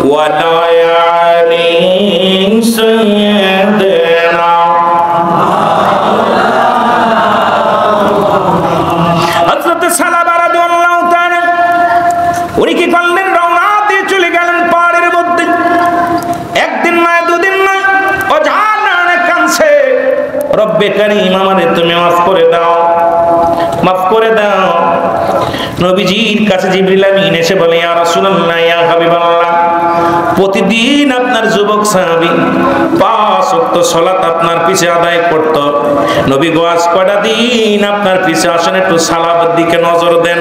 ওয়া লা ইয়ালি সাইয়্যিদিনা হযরত সালাবা রাদিয়াল্লাহু তাআলা উনি কি করলেন? রওনা দিয়ে চলে গেলেন পাহাড়ের মধ্যে। একদিন নয়, দুদিন নয়, অজানা কানছে, রব্বে কারীম আমাদের তুমি মাফ করে দাও, মাফ করে দাও। নবীজির কাছে জিবরিল আমিন এসে বলে, ইয়া রাসূলুল্লাহ, ইয়া হাবিবাল্লাহ, প্রতিদিন আপনার যুবক সাহাবী 5 ওয়াক্ত সালাত আপনার পিছে আদায় করত। নবী গো আজ কয়টা দিন আপনার পিছে আসেন, একটু সালামের দিকে নজর দেন।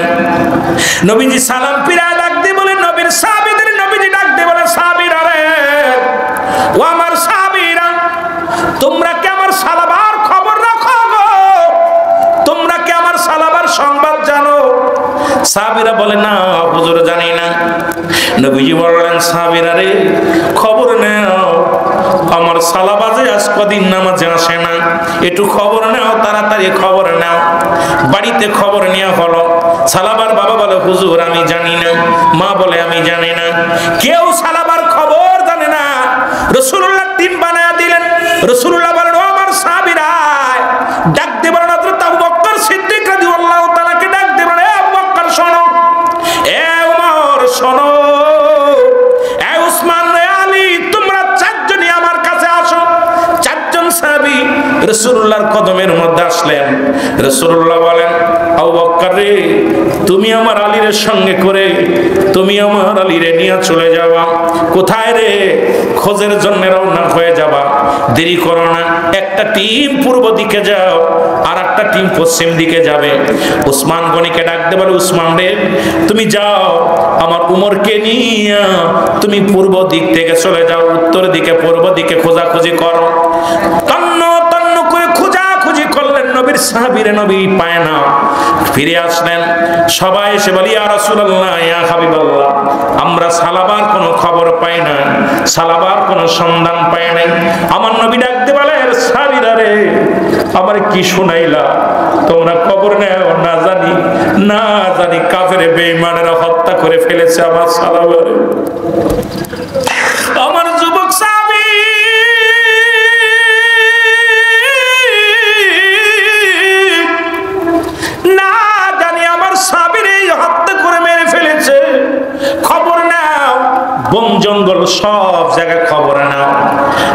নবীজি সালাম ফিরা ডাক দিয়ে বলেন, নবীর সাহাবীদের নবীজি ডাক দিয়ে বলেন, সাহাবীরা রে, ও আমার সাহাবীরা, তোমরা কি আমার সালাবার খবর রাখো গো? তোমরা কি আমার সালাবার সংবাদ জানো? সাহাবীরা বলে, না হুজুর জানি না। নবীজি বললেন, সাহাবীরা রে, খবর নাও, আমার সালাবাজে আজ কদিন নামাজে আসে না, একটু খবর নাও, তাড়াতাড়ি খবর নাও। বাড়িতে খবর নেওয়া হলো। সালাবার বাবা বলে, হুজুর আমি জানি না। মা বলে, আমি জানি না। কেউ সালাবার খবর জানে না। রাসূলুল্লাহ টিম বানায়া দিলেন। রাসূলুল্লাহ বলেন, ও আমার সাহাবীরা, ডাক দিয়ে বলেন, হযরত আবু বকর সিদ্দিক রাদিয়াল্লাহু তাআলাকে ডাক দিয়ে বলেন, এ আবু বকর শোনো, এ ওমর শোনো, এ উসমান, এ আলী, তোমরা 4 জনই আমার কাছে আসো। 4 জন সাহাবী রাসূলুল্লাহর কদমের মধ্যে আসলেন। রাসূলুল্লাহ বলেন, আবু বকর রে, তুমি আমার আলীর সঙ্গে করে তুমি আমার আলীরে নিয়ে চলে যাবা। কোথায় রে? খোঁজের জন্য রওনা হয়ে যাবা, দেরি করো না। একটা টিম পূর্ব দিকে যাও, আর একটা টিম পশ্চিম দিকে যাবে। উসমান গনিকে ডাক দে, বলে, উসমান রে, তুমি যাও, আমার উমরকে নিয়ে তুমি পূর্ব দিক থেকে চলে যাও, উত্তর দিকে, পূর্ব দিকে খোঁজাখুঁজি করো। তন্ন তন্ন করে খোঁজাখুঁজি করলেন, নবীর সাহাবীরে নবী পায় না। ফিরে আসলেন, সবাই এসে বলি, ইয়া রাসূলুল্লাহ, ইয়া হাবিবাল্লাহ, আমরা সালাবার কোনো খবর পাই না, সালাবার কোনো সন্ধান পাই নাই। আমার নবী ডাকতে বলে, সাহাবীরা রে, আমার কি শুনাইলা? তোমরা খবর নেও, না জানি কাফের বেঈমানেরা হত্যা করে ফেলেছে আমার সালাবারে। আমার যুবক সাহাবী, না জানি আমার সাহাবীরে হত্যা করে মেরে ফেলেছে। খবর নাও, বন জঙ্গল সব জায়গায় খবর নাও।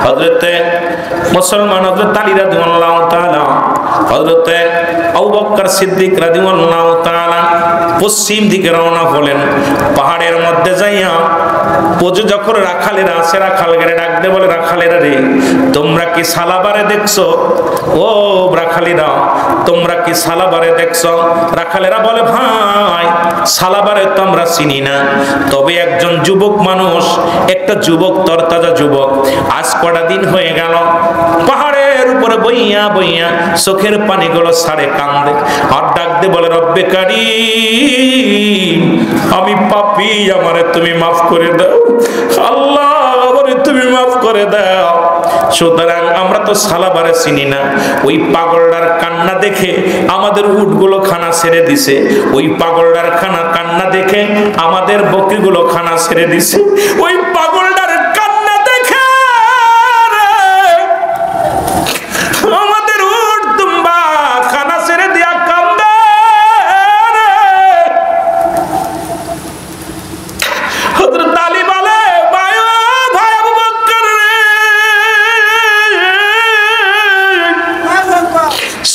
হযরতে মুসলমান হযরত আলী রাদিয়াল্লাহু তাআলা, হযরতে আবু বকর সিদ্দিক রাদিয়াল্লাহু তাআলা পশ্চিম দিকে রওনা হলেন। পাহাড়ের মধ্যে যাইয়া যখন রাখালেরা আছে, রাখালগেরে ডাক দে, বলে, রাখালেরা রে, তোমরা কি সালাবারে দেখছো? ও রাখালিরা, তোমরা কি সালাবারে দেখছো? রাখালেরা বলে, ভাই সালাবারে তো আমরা চিনি না, তবে একজন যুবক মানুষ, একটা যুবক, তরতাজা যুবক, আজ কটা দিন হয়ে গেল পাহাড়ের উপরে বইয়া বইয়া চোখের পানিগুলো ছাড়ে কান্দে, আর ডাক দে বলে, রব্বে কারীম, আমি পাপী, আমারে তুমি মাফ করে দাও। আল্লাহ, আমারে তুমি মাফ করে দাও। সুতরাং আমরা তো সালাবারে চিনি না। ওই পাগলটার কান্না দেখে আমাদের উটগুলো খানা ছেড়ে দিছে, ওই পাগলটার কান্না দেখে আমাদের বকরিগুলো খানা ছেড়ে দিছে, ওই পাগলটার কান্না দেখে আমাদের উট দুম্বা খানা ছেড়ে দিয়া কান্দে। হযরত আলী বলে, ভাই আবু বকর রে,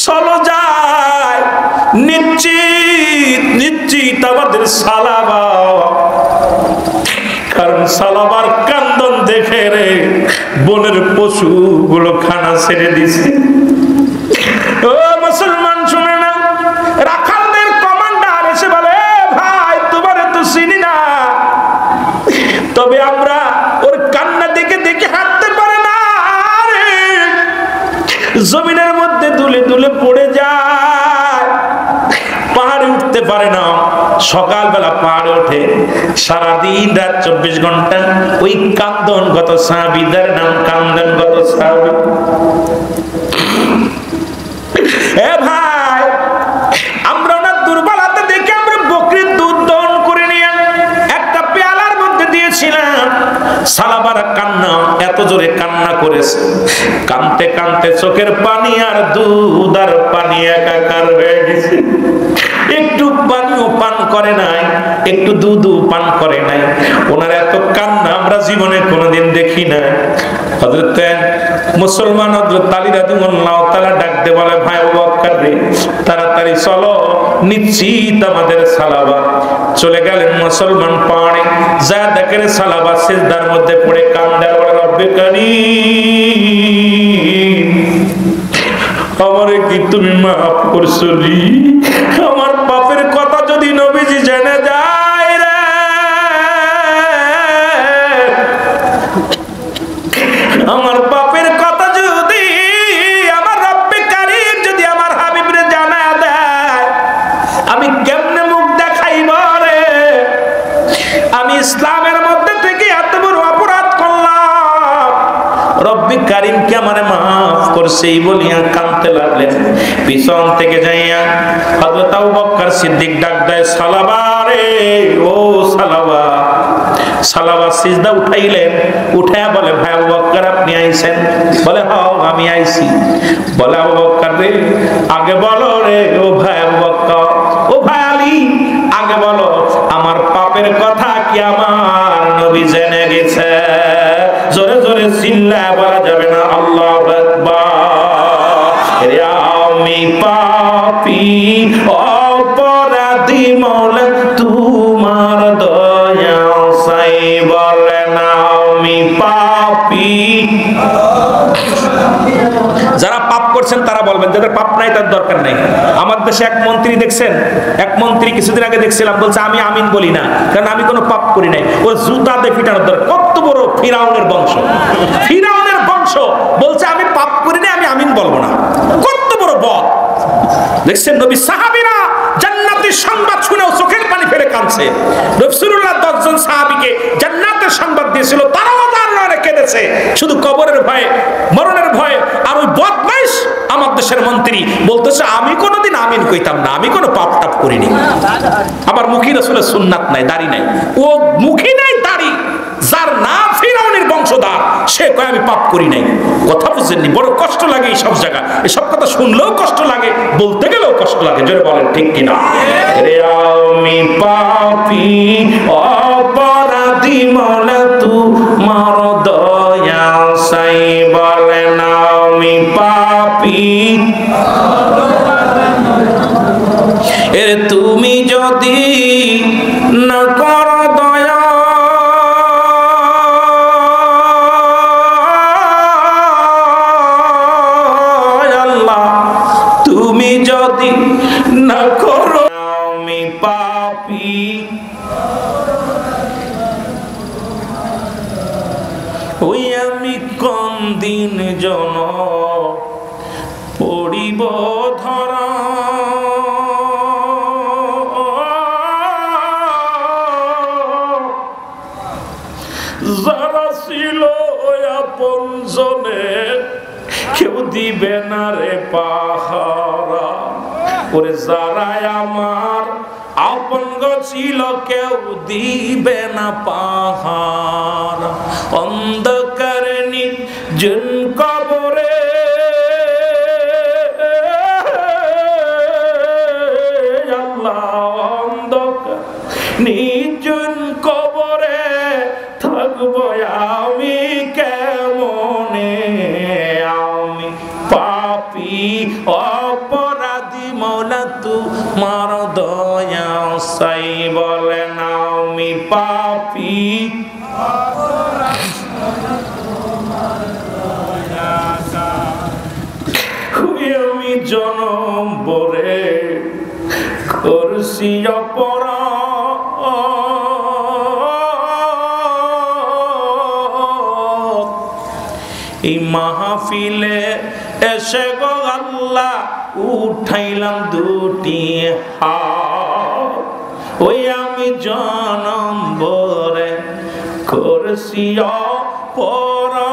চলো যায়, নিশ্চিত আমাদের সালাবা, কারণ সালাবার কান্দন দেখে রে বনের পশুগুলো খানা ছেড়ে দিছে। ও মুসলমান শুনে না, রাখালদের কমান্ডার এসে বলে, ভাই তোমার তো চিনি না, তবে আমরা ওর কান্না দেখে দেখে হাঁটতে পারে না রে, জমিনের মধ্যে দুলে দুলে পড়ে যায়, পাহাড়ে উঠতে পারে না। সকালবেলা পাহাড়ে ওঠে, সারাদিন রাত 24 ঘন্টা ওই কান্দনগত সাহাবীদের নাম কান্দনগত সাহাবী। এ ভাই, আমরা ওনার দুর্বলতা দেখে আমরা বকরির দুধ দহন করে নিয়ে একটা পেয়ালার মধ্যে দিয়েছিলাম। সালাবার কান্না এত জোরে কান্না করেছে, কানতে কানতে চোখের পানি আর দুধ আর পানি একাকার হয়ে গেছে। একটু পানিও পান করে নাই, একটু দুধও পান করে নাই। ওনার এত কান্না আমরা জীবনে কোনোদিন দেখি না। হযরত মুসলমান হযরত আলী রাদিয়াল্লাহু তাআলা ডাকতে বলে, ভাই আবু বকর রে, তাড়াতাড়ি চলো, নিশ্চিত আমাদের সালাবা। চলে গেলেন মুসলমান পাহাড়ে, যা দেখেন সালাবা সিজদার মধ্যে পড়ে কান্দে, রব্বে কারীম, আমারে কি তুমি মাফ করছো রে? আমার পাপের কথা যদি নবীজি জেনে যায় রে, আমার পাপের কথা যদি আমার রব্বে কারীম যদি আমার হাবিবরে জানায় দেয়, আমি কেমনে মুখ দেখাইব রে? আমি ইসলামের মধ্যে থেকে এত বড় অপরাধ করলাম, রব্বে কারীম কি আমারে মাফ করছে এই বলিয়া কাঁদতে লাগলেন। পিছন থেকে যাইয়া হযরত আবু বকর সিদ্দিক ডাক দেয়, সালাবা রে, ও সালাবা। সালাবা সিজদা উঠাইলেন, উঠায়া বলে, ভাই আবু বকর আপনি আইছেন? বলে, হ্যাঁ আমি আইছি। বলে, আবু বকর রে, আগে বলো রে, ও ভাই আবু বকর, ও ভাই আলী, আগে বলো আমার পাপের কথা কি আমার নবী জেনে গেছে? জোরে জোরে চিল্লায় বলা যাবে না, আল্লাহু আকবার। আমি পাপী অপরাধী মওলা, তোমার দয়া চাই, বলে না আমি পাপী। যারা পাপ করছেন তারা বলবেন, যাদের পাপ নাই তার দরকার নাই। আমার দেশে এক মন্ত্রী দেখছেন, এক মন্ত্রী কিছুদিন আগে দেখছিলাম, বলছে আমি আমিন বলি না, কারণ আমি কোনো পাপ করি নাই। ওর জুতা দিয়ে পিটানোর দরকার। কত বড় ফিরাউনের বংশ, ফিরাউনের বংশ বলছে আমি পাপ করি নাই, আমি আমিন বলবো না। কত বড় বদ দেখছেন। নবী সাহাবীরা জান্নাতের সংবাদ শুনেও চোখের পানি ফেলে কাঁদছে। রাসূলুল্লাহ 10 জন সাহাবীকে জান্নাতের সংবাদ দিয়েছিল, তারাও তার নয় কেঁদেছে, শুধু কবরের ভয়ে, মরণের ভয়ে। আর ওই বদমাইশ আমার দেশের মন্ত্রী বলতেছে আমি কোনোদিন আমিন কইতাম না, আমি কোনো পাপ টাপ করিনি। আমার মুখী রাসূলের সুন্নাত নাই, দাড়ি নাই। ও মুখী নাই, দাড়ি, যার নাম ফিরাউনের বংশধর, সে কয় আমি পাপ করি নাই। কথা বুঝছেননি? বড় কষ্ট লাগে এই সব জায়গা, এসব কথা শুনলেও কষ্ট লাগে, বলতে গেলেও কষ্ট লাগে। জোরে বলেন ঠিক কিনা? রে আমি পাপী অপরাধী মওলা, তোমার দয়া চাই, বলে না আমি পাপী। এর তুমি যদি না করো দয়া, আল্লাহ তুমি যদি না করো, আমি পাপী। ওই আমি কোন দিন জন পড়িব ধরা, যারা ছিল আপন জনে কেউ দিবে না রে পাহারা, ওরে যারাই আমার আপন গো ছিল কেউ দিবে না পাহারা। অন্ধকারে নির্জন কবরে আল্লাহ, অন্ধকার নির্জন কবরে থাকবো আমি কেমনে, আমি পাপী অপরাধী মৌলা তোমার দয়া চাই, বলেন আমি পাপী আমি জনম বরে করছি অপরাধ। এই মাহফিলে এসে গো আল্লাহ উঠাইলাম দুটি হাত, ওই আমি জনম বরে করছি অপরাধ।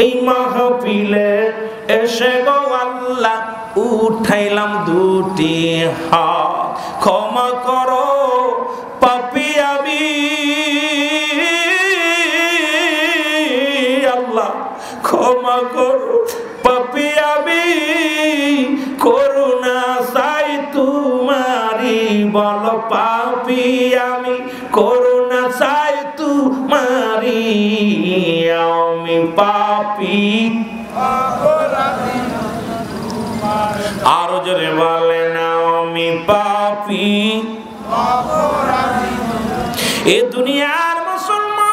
এই মাহফিলে এসে গো আল্লাহ উঠাইলাম দুটি হাত, ক্ষমা করো পাপী আমি আল্লাহ, ক্ষমা করো পাপী আমি, করুণা চাই তোমারি, বলো পাপী আমি করুণা চাই তোমারি, আমি পাপী। আরো জোরে বলেন আমি পাপী। এ দুনিয়ার মুসলমান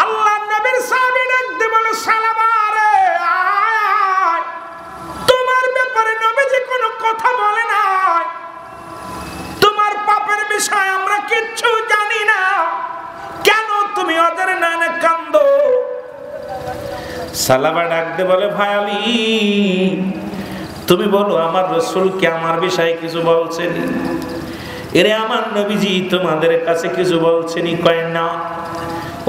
আল্লাহ নবীর সাহাবী ডাকতে বলে সালামা রে আয়, তোমার ব্যাপারে নবীজি কোনো কথা বলে নাই, তোমার পাপের বিষয় আমরা কিচ্ছু জানি না, কেন তুমি ওদের নামে কান্দো? সালামা ডাকতে বলে ভাই আলী, তুমি বলো আমার রাসূল কি আমার বিষয়ে কিছু বলছেন? এরে আমার নবীজি তোমাদের কাছে কিছু বলছেনি? কয় না।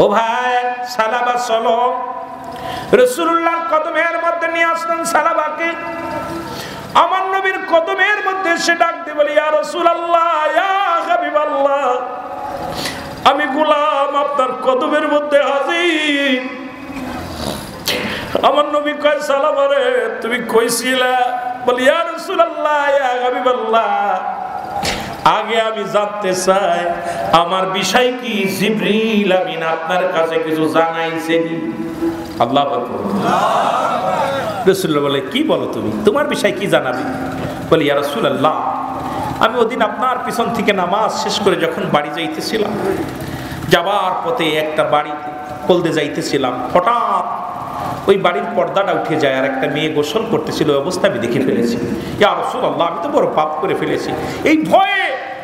ও ভাই সালাবা চলো, রাসূলুল্লাহর কদমের মধ্যে নিয়ে আসলেন সালাবাকে। আমার নবীর কদমের মধ্যে সে ডাকতে বলে ইয়া রাসূলুল্লাহ, ইয়া হাবিবাল্লাহ, আমি গোলাম আপনার কদমের মধ্যে হাজির। আমার নবী কয় সালাম রে তুমি কইছিলা? বলি ইয়া রাসূলুল্লাহ, ইয়া হাবিবাল্লাহ, আগে আমি জানতে চাই আমার বিষয় কি জিবরিল আমিন আপনার কাছে কিছু জানাইছেন? আল্লাহু আকবার। রাসূলুল্লাহ বলে কি বলো তুমি, তোমার বিষয় কি জানাবে? বলি ইয়া রাসূলুল্লাহ, আমি ওদিন আপনার পিছন থেকে নামাজ শেষ করে যখন বাড়ি যাইতেছিলাম, যাবার পথে একটা বাড়িতে কলদে যাইতেছিলাম, হঠাৎ ওই বাড়ির পর্দাটা উঠে যায়, আর একটা মেয়ে গোসল করতেছিল, ওই অবস্থা আমি দেখে ফেলেছি। ইয়া রাসূলুল্লাহ, আমি তো বড় পাপ করে ফেলেছি, এই ভয়ে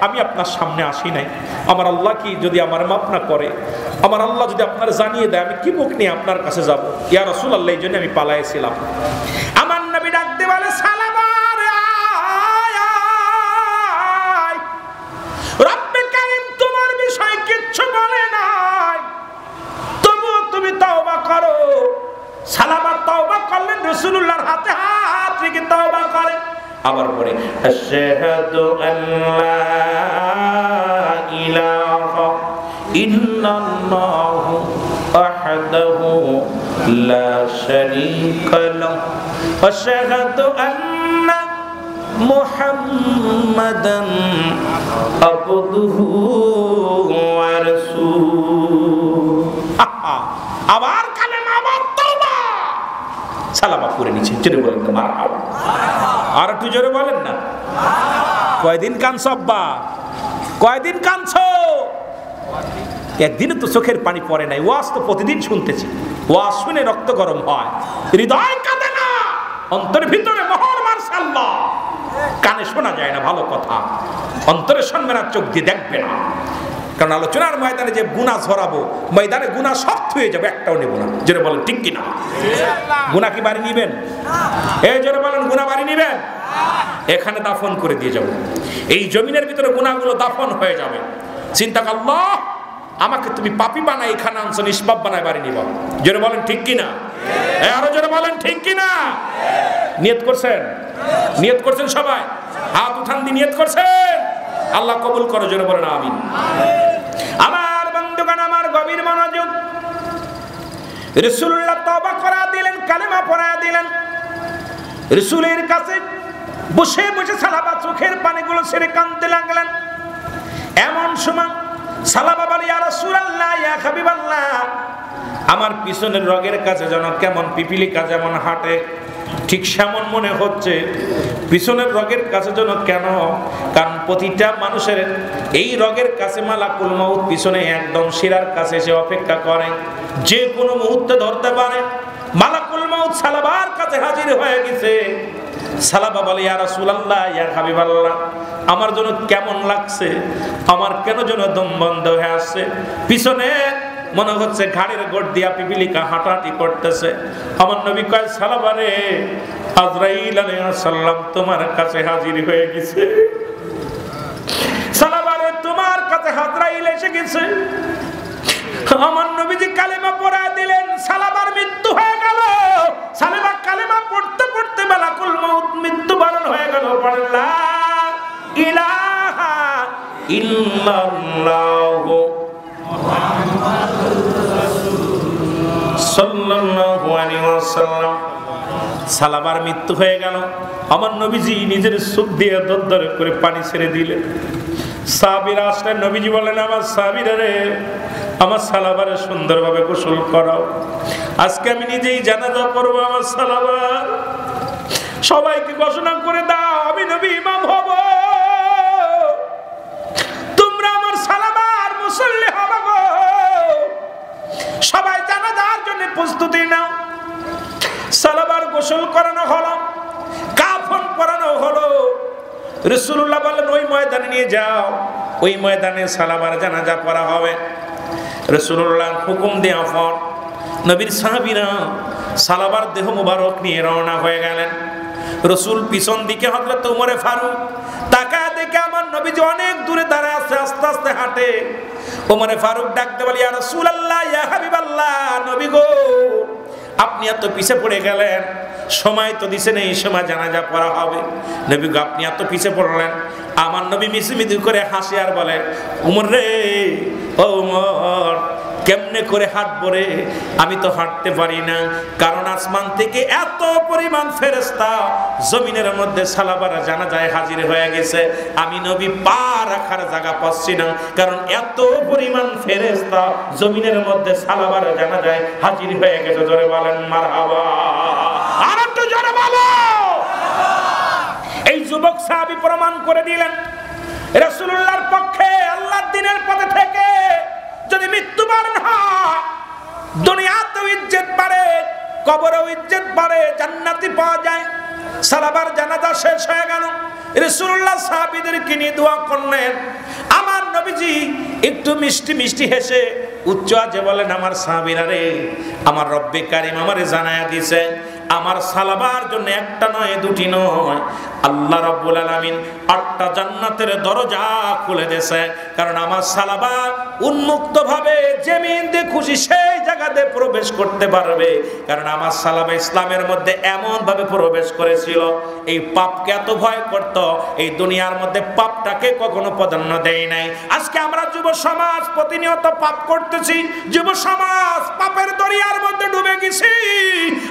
আমি আপনার সামনে আসি নাই। আমার আল্লাহ কি যদি আমার মাফ না করে, আমার আল্লাহ যদি আপনার জানিয়ে দেয়, আমি কি মুখ নিয়ে আপনার কাছে যাব? ইয়া রাসূলুল্লাহ, এই জন্য আমি পালাইছিলাম। আমার নবী ডাকতে বলে সালামা রে আয়, রব্বে কারীম তোমার বিষয় কিচ্ছু বলে নাই, তবুও তুমি তওবা করো। সালামা তওবা করলেন, রাসূলুল্লাহর হাতে হাত রেখে তওবা করেন। আবার পরে আশহাদু আল্লা ইলাহা ইল্লাল্লাহু ওয়াহদাহু লা শারীকা লাহু ওয়া আশহাদু আন্না মুহাম্মাদান আবদুহু ওয়া রাসূলুহু। আবার কালেমা, আবার তওবা। সালামা পড়ে নিচে জোরে বলেন না মারহাবা। আর একটু জোরে বলেন না। কয়দিন কাঁদছো আব্বা, কয়দিন কাঁদছো? একদিনে তো চোখের পানি পড়ে নাই, ওয়াজ তো প্রতিদিন শুনতেছি, ওয়াজ শুনে রক্ত গরম হয়, হৃদয় কাঁদে না, অন্তরের ভিতরে মোহর মাশাআল্লাহ। কানে শোনা যায় না ভালো কথা, অন্তরে শুনবে না, চোখ দিয়ে দেখবে না। কারণ আলোচনার ময়দানে যে গুনাহ ঝরাবো, ময়দানে গুনাহ সব হয়ে যাবে, একটাও নেব না। জোরে বলেন ঠিক কিনা? গুনাহ কি বাড়ি নিবেন? এই জোরে বলেন, গুনাহ বাড়ি নিবেন? এখানে দাফন করে দিয়ে যাব। এই জমিনের ভিতরে গুনাহগুলো দাফন হয়ে যাবে। চিন্তা কর, আল্লাহ আমাকে তুমি পাপী বানাই এখানে আনছো, নিষ্পাপ বানায় বাড়ি নিব। জোরে বলেন ঠিক কিনা? আরো জোরে বলেন ঠিক কিনা? নিয়ত করছেন? নিয়ত করছেন সবাই? হাত উঠান দিয়ে নিয়ত করছেন? আল্লাহ কবুল করো, জোরে বলেন আমিন। আমার বন্ধুগণ, আমার গভীর মনোযোগ। রাসূলুল্লাহ তওবা করা দিলেন, কালেমা পড়া দিলেন। রাসূলের কাছে বসে বসে সালাবা চোখের পানিগুলো ছেড়ে কাঁদতে লাগলেন। এমন সময় সালাবা বলে, ইয়া রাসূলুল্লাহ, ইয়া হাবিবাল্লাহ, আমার পিছনের রগের কাছে যেন কেমন পিপিলিকা যেমন হাঁটে, ঠিক সেমন মনে হচ্ছে। পিছনের রগের কাছে যেন কেন? কারণ প্রতিটা মানুষের এই রগের কাছে মালাকুল মউত পিছনে একদম শিরার কাছে এসে অপেক্ষা করে, যে কোনো মুহূর্তে ধরতে পারে। মালাকুল মউত সালাবার কাছে হাজির হয়ে গেছে। সালাবা বলে, ইয়া রাসূলুল্লাহ, ইয়া হাবিবাল্লাহ, আমার জন্য কেমন লাগছে, আমার কেন যেন দম বন্ধ হয়ে আসছে। পিছনে মনে হচ্ছে ঘাড়ের গোড় দিয়া পিপিলিকা হাঁটাহাঁটি করতেছে। আমার নবী কয়, সালাবা রে, আজরাইল আলাইহিস সালাম তোমার কাছে হাজির হয়ে গেছে। সালাবা রে, তোমার কাছে আজরাইল এসে গেছে। আমার নবীজি কালেমা পড়া দিলেন, সালাবার মৃত্যু হয়ে গেল। সালাবা কালেমা পড়তে পড়তে মালাকুল মউত মৃত্যুবরণ হয়ে গেল। বলেন লা ইলাহা ইল্লাল্লাহ সাল্লাল্লাহু আলাইহি ওয়াসাল্লাম। সালাবার মৃত্যু হয়ে গেল। আমার নবীজি নিজের চোখ দিয়ে দরদর করে পানি ছেড়ে দিলেন। সাহাবীরা আসলেন, নবীজি বলেন, আমার সাহাবীরা রে, আমার সালাবারে সুন্দরভাবে গোসল করাও, আজকে আমি নিজেই জানাজা পড়বো আমার সালাবার। সবাইকে ঘোষণা করে দাও, আমি নবী ইমাম হব, তোমরা আমার সালাবার মুসল্লি হবে গো। সবাই জানাজার জন্য প্রস্তুতি নাও। সালাবার গোসল করানো হলো, কাফন পরানো হলো। রাসূলুল্লাহ বললেন, ওই ময়দানে নিয়ে যাও, ওই ময়দানে সালাবার জানাজা পড়া হবে। রাসূলুল্লাহ হুকুম দেওয়ার পর নবীর সাহাবীরা সালাবার দেহ মুবারক নিয়ে রওনা হয়ে গেলেন। রাসূল পিছন দিকে হযরত ওমরে ফারুক তাকায় দেখে আমার নবীজি অনেক দূরে দাঁড়ায় আছে, আস্তে আস্তে হাঁটে। ওমরে ফারুক ডাকতে বলে, ইয়া রাসূলুল্লাহ, ইয়া হাবিবাল্লাহ, নবী গো, আপনি এত পিছে পড়ে গেলেন, সময় তো দিছেন এই সময় জানাজা পড়া হবে। নবী গো, আপনি এত পিছে পড়লেন। আমার নবী মিছিমিছি করে হাসে আর বলে, ওমর রে, ও ওমর, কেমনে করে হাঁটবো রে? আমি তো হাঁটতে পারি না, কারণ আসমান থেকে এত পরিমাণ ফেরেশতা জমিনের মধ্যে সালাবার জানাজায় হাজির হয়ে গেছে। আমি নবী পা রাখার জায়গা পাচ্ছি না, কারণ এত পরিমাণ ফেরেশতা জমিনের মধ্যে সালাবার জানাজায় হাজির হয়ে গেছে। জোরে বলেন মারহাবা। আর একটু জোরে বলো। এই যুবক সাহাবী প্রমাণ করে দিলেন, রাসূলুল্লাহর পক্ষে আল্লাহর দ্বীনের পথে থেকে যদি মৃত্যুবরণ হয়, দুনিয়াতেও ইজ্জত বাড়ে, কবরেও ইজ্জত বাড়ে, জান্নাতি পাওয়া যায়। সালাবার জানাজা শেষ হয়ে গেল। রাসূলুল্লাহ সাহাবীদেরকে নিয়ে দোয়া করলেন। আমার নবীজি একটু মিষ্টি মিষ্টি হেসে উচ্চ আওয়াজে বলেন, আমার সাহাবীরা রে, আমার রব্বে কারীম আমারে জানায়া দিয়েছে, আমার সালাবার জন্য একটা নয়, দুটি নয়, আল্লাহ রাব্বুল আলামিন 8টা জান্নাতের দরজা খুলে দিয়েছে। কারণ আমার সালাবা উন্মুক্ত ভাবে জমিন দিয়ে খুশি সেই জায়গাতে প্রবেশ করতে পারবে। কারণ আমার সালাবা ইসলামের মধ্যে এমন ভাবে প্রবেশ করেছিল, এই পাপকে এত ভয় করত, এই দুনিয়ার মধ্যে পাপটাকে কখনো প্রাধান্য দেয় নাই। আজকে আমরা যুব সমাজ প্রতিনিয়ত পাপ করতেছি, যুব সমাজ পাপের দরিয়ার মধ্যে ডুবে গেছি।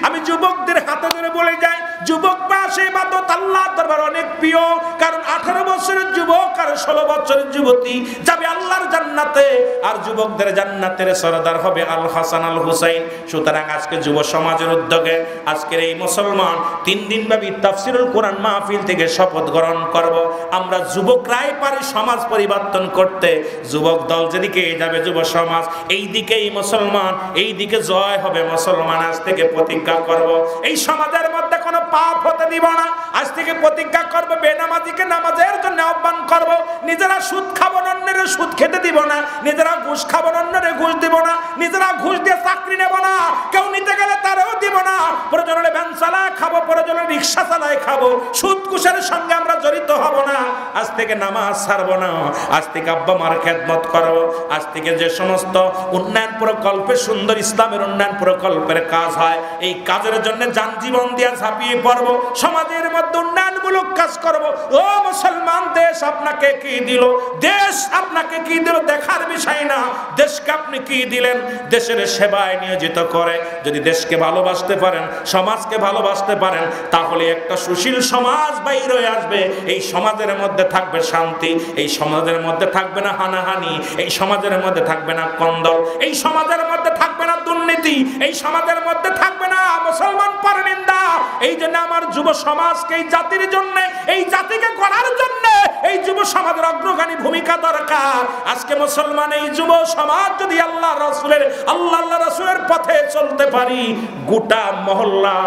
আমি যুবকদের হাতে ধরে বলে যাই, যুবক পাশে ইবাদত আল্লাহর দরবারে অনেক প্রিয়। কারণ 18 বছরের যুবক আর 16 বছরের যুবতী যাবে আল্লাহর জান্নাতে, আর যুবকদের জান্নাতের সরদার হবে আল হাসান আল হুসাইন। সুতরাং আজকে যুব সমাজের উদ্যোগে আজকের এই মুসলমান 3 দিন ব্যাপী তাফসীরুল কোরআন মাহফিল থেকে শপথ গ্রহণ করব, আমরা যুবকরাই পারি সমাজ পরিবর্তন করতে। যুবক দল যেদিকে যাবে যুব সমাজ এই দিকেই মুসলমান, এই দিকে জয় হবে মুসলমান। আজ থেকে প্রতিজ্ঞা করব, এই সমাজের মধ্যে কোনো পাপ হতে দিব দিব না। আজ থেকে প্রতিজ্ঞা করবো বেনামাজিকে নামাজের জন্য আহ্বান করবো। নিজেরা সুদ খাবো না, অন্যের সুদ খেতে দিব না। নিজেরা ঘুষ খাবো না, অন্যের ঘুষ দিব না। নিজেরা ঘুষ দিয়ে চাকরি নেব না, কেউ নিতে গেলে তারও দিব না। প্রয়োজন হলে ভ্যান চালায় খাবো, প্রয়োজন হলে রিক্সা চালায় খাবো। সুদ ঘুষের সঙ্গে আমরা জড়িত হব না। আজ থেকে নামাজ ছাড়বো না। আজ থেকে আব্বা মার খেদমত করবো। আজ থেকে যে সমস্ত উন্নয়ন প্রকল্পে সুন্দর ইসলামের উন্নয়ন প্রকল্পের কাজ হয়, এই কাজের জন্য যান জীবন দিয়ে ঝাঁপিয়ে পড়বো। সমাজের মধ্যে উন্নয়নমূলক কাজ করব। ও মুসলমান, দেশ আপনাকে কি দিল, দেশ আপনাকে কি দিল দেখার বিষয় না, দেশকে আপনি কি দিলেন। দেশের সেবায় নিয়োজিত করে যদি দেশকে ভালোবাসতে পারেন, সমাজকে ভালোবাসতে পারেন, তাহলে একটা সুশীল সমাজ বাইর হয়ে আসবে। এই সমাজের মধ্যে থাকবে শান্তি, এই সমাজের মধ্যে থাকবে না হানাহানি, এই সমাজের মধ্যে থাকবে না কন্দল, এই সমাজের মধ্যে থাকবে না দুর্নীতি, এই সমাজের মধ্যে থাকবে না মুসলমান পরনিন্দা। এই জন্য আমার যুব সমাজকে, এই জাতির জন্য, এই জাতিকে গড়ার জন্য এই যুব সমাজের অগ্রগামী ভূমিকা দরকার। আজকে মুসলমান এই যুব সমাজ যদি আল্লাহ রাসূলের পথে চলতে পারি, গোটা মহল্লা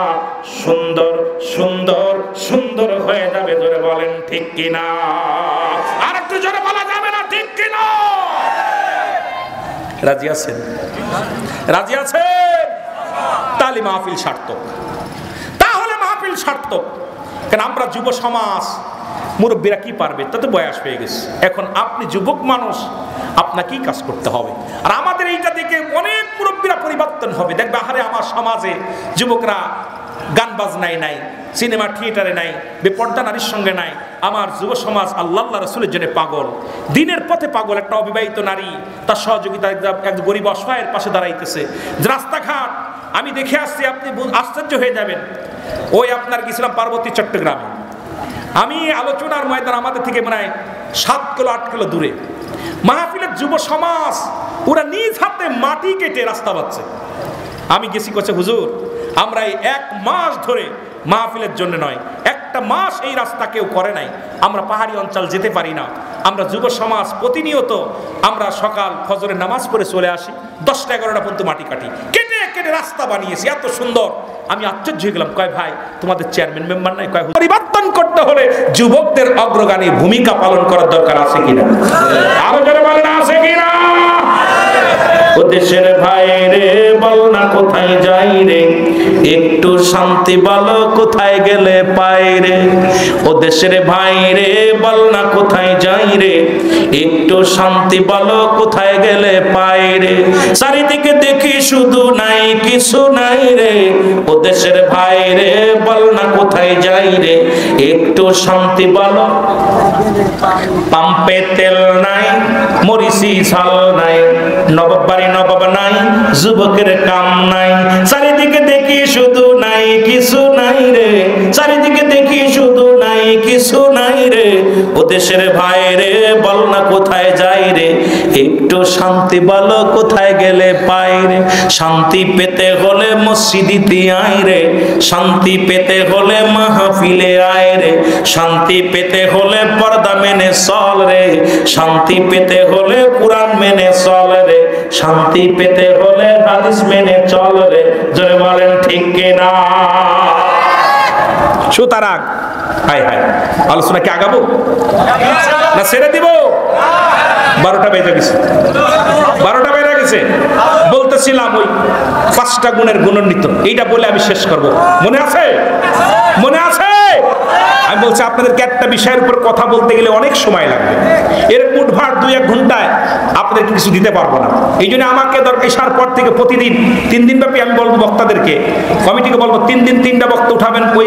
সুন্দর সুন্দর সুন্দর হয়ে যাবে। জোরে বলেন ঠিক কিনা? আর একটু জোরে বলা যাবে না ঠিক কিনা? রাজি আছেন? রাজি আছেন? তাহলে মাহফিল সার্থক। তাহলে মাহফিল সার্থক। কেন আমরা যুব সমাজ, মুরব্বীরা কি পারবে, তাতে বয়স হয়ে গেছে। এখন আপনি যুবক মানুষ, আপনাকেই কাজ করতে হবে। আর আমাদের এইটা দেখে অনেক মুরব্বীরা পরিবর্তন হবে। দেখবে আহারে আমার সমাজে যুবকরা গান বাজনায় নাই, সিনেমা থিয়েটারে নাই, বেপর্দা নারীর সঙ্গে নাই। আমার যুব সমাজ আল্লাহ রাসূলের জন্য পাগল, দিনের পথে পাগল। একটা অবিবাহিত নারী তার সহযোগিতা এক গরিব অসহায়ের পাশে দাঁড়াইতেছে। রাস্তাঘাট আমি দেখে আসছি, আপনি আশ্চর্য হয়ে যাবেন। ওই আপনার গেছিলাম পার্বতী চট্টগ্রামে। আমি আলোচনার ময়দান আমাদের থেকে মনে হয় 7 কিলো 8 কিলো দূরে। মাহফিলের যুব সমাজ ওরা নিজ হাতে মাটি কেটে রাস্তা বাঁধছে। আমি গেছি, করছে হুজুর আমরা এই 1 মাস ধরে মাহফিলের জন্য নয়, একটা মাস এই রাস্তা কেউ করে নাই। আমরা পাহাড়ি অঞ্চল যেতে পারি না। আমরা যুব সমাজ প্রতিনিয়ত আমরা সকাল ফজরের নামাজ পড়ে চলে আসি, 10টা 11টা পর্যন্ত মাটি কাটি, কেটে কেটে রাস্তা বানিয়েছি, এত সুন্দর। আমি আশ্চর্য হয়ে গেলাম। কয় ভাই তোমাদের চেয়ারম্যান মেম্বার নাই? কয় পরিবর্তন করতে হলে যুবকদের অগ্রগামী ভূমিকা পালন করার দরকার আছে কিনা? আরো জোরে বলেন আছে কিনা? ও দেশের ভাই রে বল না কোথায় যাই রে, একটু শান্তি বলো কোথায় গেলে পাই রে। ও দেশের ভাই রে বল না কোথায় যাই রে, একটু শান্তি বলো কোথায় গেলে পাই রে। চারিদিকে দেখি শুধু নাই কিছু নাই রে। ও দেশের ভাই রে বল না কোথায় যাই রে, একটু শান্তি বলো। পাম্পে তেল নাই, মরিচি ঝাল নাই, নবাববাড়ি নবাব নাই, যুবকের কাম নাই। চারিদিকে দেখি শুধু নাই কিছু নাই রে, চারিদিকে দেখি শুধু নাই কিছু নাই রে। ও দেশের ভাই রে বল না কোথায় যাই রে, একটু শান্তি বলো কোথায় গেলে পাই রে। শান্তি পেতে হলে মসজিদিতে আয় রে, শান্তি পেতে হলে মাহফিলে আয় রে, শান্তি পেতে হলে পর্দা মেনে চল রে, শান্তি পেতে হলে কোরআন মেনে চল রে, শান্তি পেতে হলে হাদিস মেনে চল রে। জয় বলেন ঠিক কিনা? সুতরাং হাই হাই আলোচনা কি আগাবো না ছেড়ে দিব? 12টা বেজে গেছে, 12টা বেজে গেছে। বলতেছিলাম ওই 5টা গুণের গুণান্বিত, এইটা বলে আমি শেষ করব। মনে আছে? মনে আছে? আমি বলছি আপনাদেরকে একটা বিষয়ের উপর কথা বলতে গেলে অনেক সময় লাগবে। এর মুঠভাট 2-1 ঘন্টায় আপনাদের কিছু দিতে পারবো না। এই জন্য আমাকে দরকার ইশার পর থেকে প্রতিদিন 3 দিন ব্যাপী আমি বলবো বক্তাদেরকে, কমিটিকে বলবো 3 দিন 3টা বক্তা উঠাবেন। ওই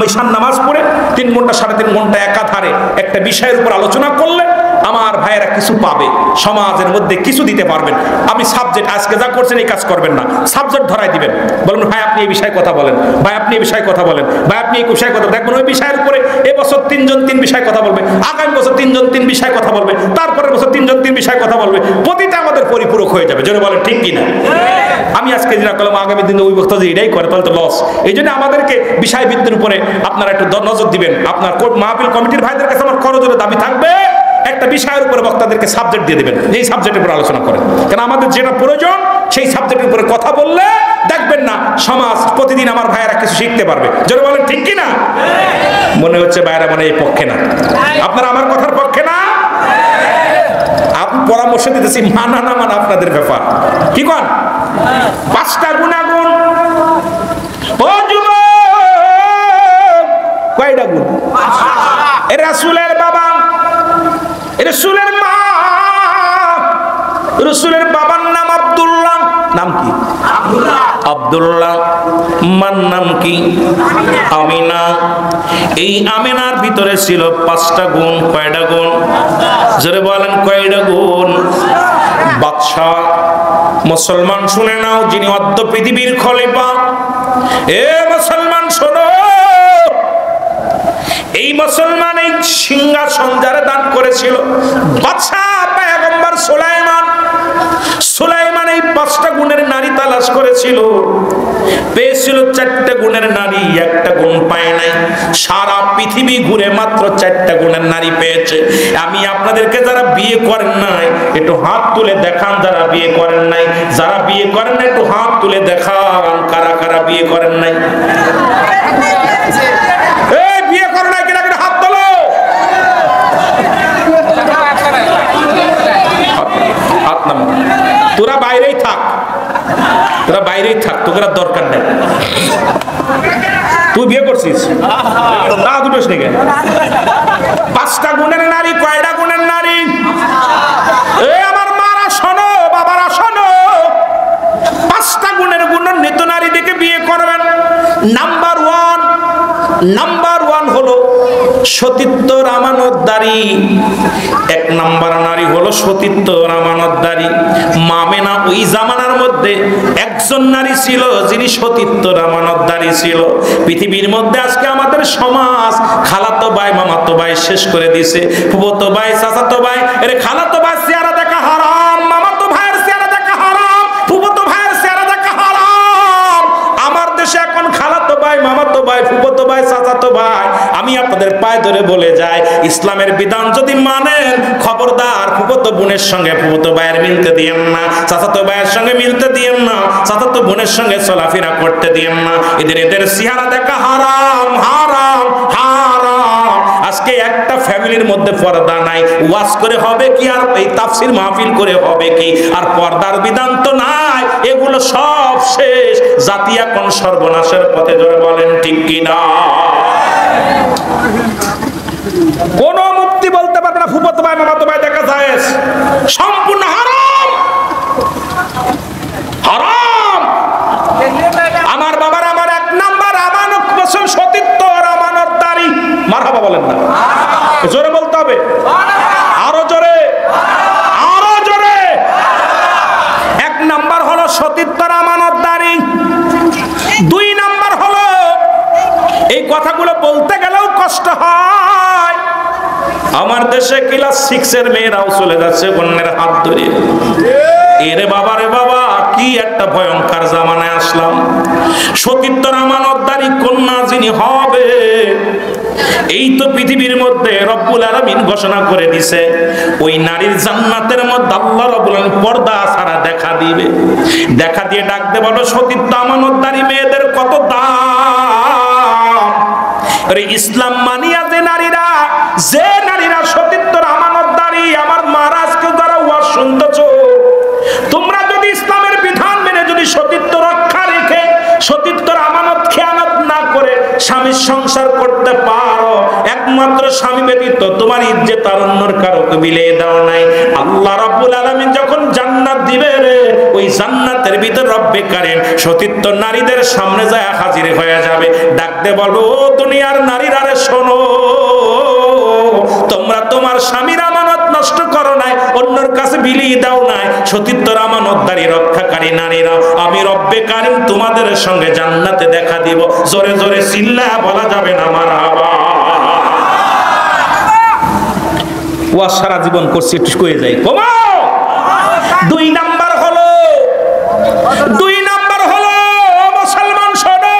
ঈশান নামাজ পড়ে 3 ঘন্টা 3.5 ঘন্টা একাধারে একটা বিষয়ের উপর আলোচনা করলে আমার ভাইয়েরা কিছু পাবে, সমাজের মধ্যে কিছু দিতে পারবেন। আপনি সাবজেক্ট আজকে যা করছেন এই কাজ করবেন না, সাবজেক্ট ধরাই দিবেন। বলবেন ভাই আপনি এই বিষয়ে কথা বলেন, ভাই আপনি এই বিষয়ে কথা বলেন, ভাই আপনি এই বিষয়ে কথা দেখবেন। ওই বিষয়ের উপরে এবছর 3 জন 3 বিষয়ে কথা বলবে, আগামী বছর 3 জন 3 বিষয়ে কথা বলবে, তারপরের বছর 3 জন 3 বিষয়ে কথা বলবে। প্রতিটা আমাদের পরিপূরক হয়ে যাবে। জোরে বলেন ঠিক কিনা? আমি আজকে যেটা করলাম আগামী দিনে ওই বক্তা যে এটাই করে তাহলে তো লস। এই জন্য আমাদেরকে বিষয়ভিত্তির উপরে আপনারা একটু নজর দিবেন। আপনার মাহফিল কমিটির ভাইদের কাছে আমার করজোরে দাবি থাকবে, একটা বিষয়ের উপরে বক্তাদেরকে সাবজেক্ট দিয়ে দেবেন, এই সাবজেক্টের উপরে আলোচনা করেন। কারণ আমাদের যেটা প্রয়োজন সেই সাবজেক্টের উপরে কথা বললে দেখবেন না সমাজ প্রতিদিন আমার ভাইয়েরা কিছু শিখতে পারবে। জোরে বলেন ঠিক কি না? মনে হচ্ছে বাইরে মানে এই পক্ষে না, আপনারা আমার কথার পক্ষে না। আপনি পরামর্শ দিতেছি, মানা না মানা আপনাদের ব্যাপার। কি কন? 5টা গুণাগুণ। ও যুবক, কয়টা গুণ? এ রাসূলের বাবা, এ রাসূলের মা, রাসূলের বাবার নাম আব্দুল্লাহ। নাম কি? আব্দুল্লাহ। মার নাম কি? আমিনা। এই আমিনার ভিতরে ছিল 5টা গুণ। কয়টা গুণ? জোরে বলেন কয়টা গুণ? বাদশা মুসলমান শুনে নাও, যিনি অদ্য পৃথিবীর খলিফা। এ মুসলমান শোনো, এই মুসলমান এই সিংহাসন যারা দান করেছিল বাদশা পয়গম্বর সুলাইমান। সুলাইমান এই 5টা গুণের নারী তালাশ করেছিল, পেয়েছিল 4টা গুণের নারী, 1টা গুণ পায় নাই। সারা পৃথিবী ঘুরে মাত্র 4টা গুণের নারী পেয়েছে। আমি আপনাদেরকে, যারা বিয়ে করেন নাই একটু হাত তুলে দেখান, যারা বিয়ে করেন নাই। যারা বিয়ে করেন নাই একটু হাত তুলে দেখান, কারা কারা বিয়ে করেন নাই। এই বিয়ে করেন নাই কিনা হাত তোলো। হাত নামা। তোরা বাইরেই থাক, তোরা বাইরেই থাক, তোকে দরকার নেই। তুই বিয়ে করছিস না? দুটো নাকি? 5টা গুণের নারী। কয়টা গুণের নারী? আমার মারা শোনো, বাবারা শোনো, 5টা গুণের গুণান্বিত নারী দেখে বিয়ে করবেন। নাম্বার 1 হলো সতীত্বর আমানতদারী। 1 নাম্বার নারী হলো সতীত্বর আমানতদারী। মামেনা ওই জামানার মধ্যে একজন নারী ছিল যিনি সতীত্বর আমানতদারী ছিল। পৃথিবীর মধ্যে আজকে আমাদের সমাজ খালাতো ভাই মামাতো ভাই শেষ করে দিছে। ফুফাতো ভাই চাচাতো ভাই, এর খালাতো ভাই চেহারা দেখা হারাম, মামাতো ভাইয়ের চেহারা দেখা হারাম, ফুফাতো ভাইয়ের চেহারা দেখা হারাম। আমার দেশে এখন খালাতো ভাই মামাতো ভাই ফুফাতো ভাই চাচাতো ভাই। আমি আপনাদের পায়ে ধরে বলে যাই, ইসলামের বিধান যদি মানেন, খবরদার ফুফাতো বোনের সঙ্গে ফুফাতো ভাইয়ের মিলতে দিয়েন না, চাচাতো ভাইয়ের সঙ্গে মিলতে দিয়েন না, চাচাতো বোনের সঙ্গে চলাফেরা করতে দিয়েন না। এদের চেহারা দেখা হারাম, হারাম, হারাম। আজকে একটা ফ্যামিলির মধ্যে পর্দা নাই, ওয়াজ করে হবে কি আর এই তাফসীর মাহফিল করে হবে কি? আর পর্দার বিধান তো নাই। এগুলো সব শেষ। জাতি এখন সর্বনাশের পথে। ধরে বলেন ঠিক কিনা? কোন মুক্তি বলতে পারবে না ফুফাতো ভাই মামাতো ভাই দেখা যায়, সম্পূর্ণ হারাম, হারাম। আমার বাবার আমার 1 নাম্বার আমানত বসল সতীত্ব আর আমানতদারী। মারহাবা বলেন না? জোরে বলতে হবে, আরো জোরে, আরো জোরে। 1 নাম্বার হলো সতীত্ব আর আমানতদারী। 2 নাম্বার হলো, এই কথাগুলো বলতে গেলেও কষ্ট হয়, আমার দেশে ক্লাস 6 এর মেয়েরাও চলে যাচ্ছে অন্যের হাত ধরে। এরে বাবা রে বাবা, কি একটা ভয়ঙ্কর জামানায় আসলাম। সতীত্বর আমানতদারী কন্যা যিনি হবে, এই তো পৃথিবীর মধ্যে রব্বুল আলামিন ঘোষণা করে দিছে, ওই নারীর জান্নাতের মধ্যে আল্লাহ রব্বুল আলামিন পর্দা ছাড়া দেখা দিবে। দেখা দিয়ে ডাকতে বলো, সতীত্ব আমানতদারী মেয়েদের কত দাম। আরে ইসলাম মানিয়া যে নারীরা সতীত্বর আমানতদারী, আমার মহারাজকে যারা ওয়াজ শুনতেছো, তোমরা যদি ইসলামের বিধান মেনে যদি সতীত্ব রক্ষা রেখে সতীত্বর আমানত খেয়ানত না করে স্বামীর সংসার করতে পারো, একমাত্র স্বামী ব্যতীত তোমার ইজ্জত আর অন্যর কারো বিলিয়ে দাও নাই। আল্লাহ রাব্বুল আলামিন যখন জান্নাত দিবে রে, ওই জান্নাতের ভিতর রব্বে কারীম সতীত্ব নারীদের সামনে যায় হাজির হয়ে যাবে। ডাকতে বলো, ও দুনিয়ার নারীরা রে শোনো, তোমরা তোমার স্বামীর আমানত নষ্ট করো নাই, অন্যের কাছে বিলিয়ে দাও নাই। সতীত্বর আমানতদারী রক্ষাকারী নারীরা, আমি রব্বে কারীম তোমাদের সঙ্গে জান্নাতে দেখা দিব। জোরে জোরে চিল্লায়া বলা যাবে না মারহাবা। ওয়া সারা জীবন করছি, একটু কয়ে যাই কমাও। 2 নাম্বার হলো, 2 নাম্বার হলো মুসলমান শোনো,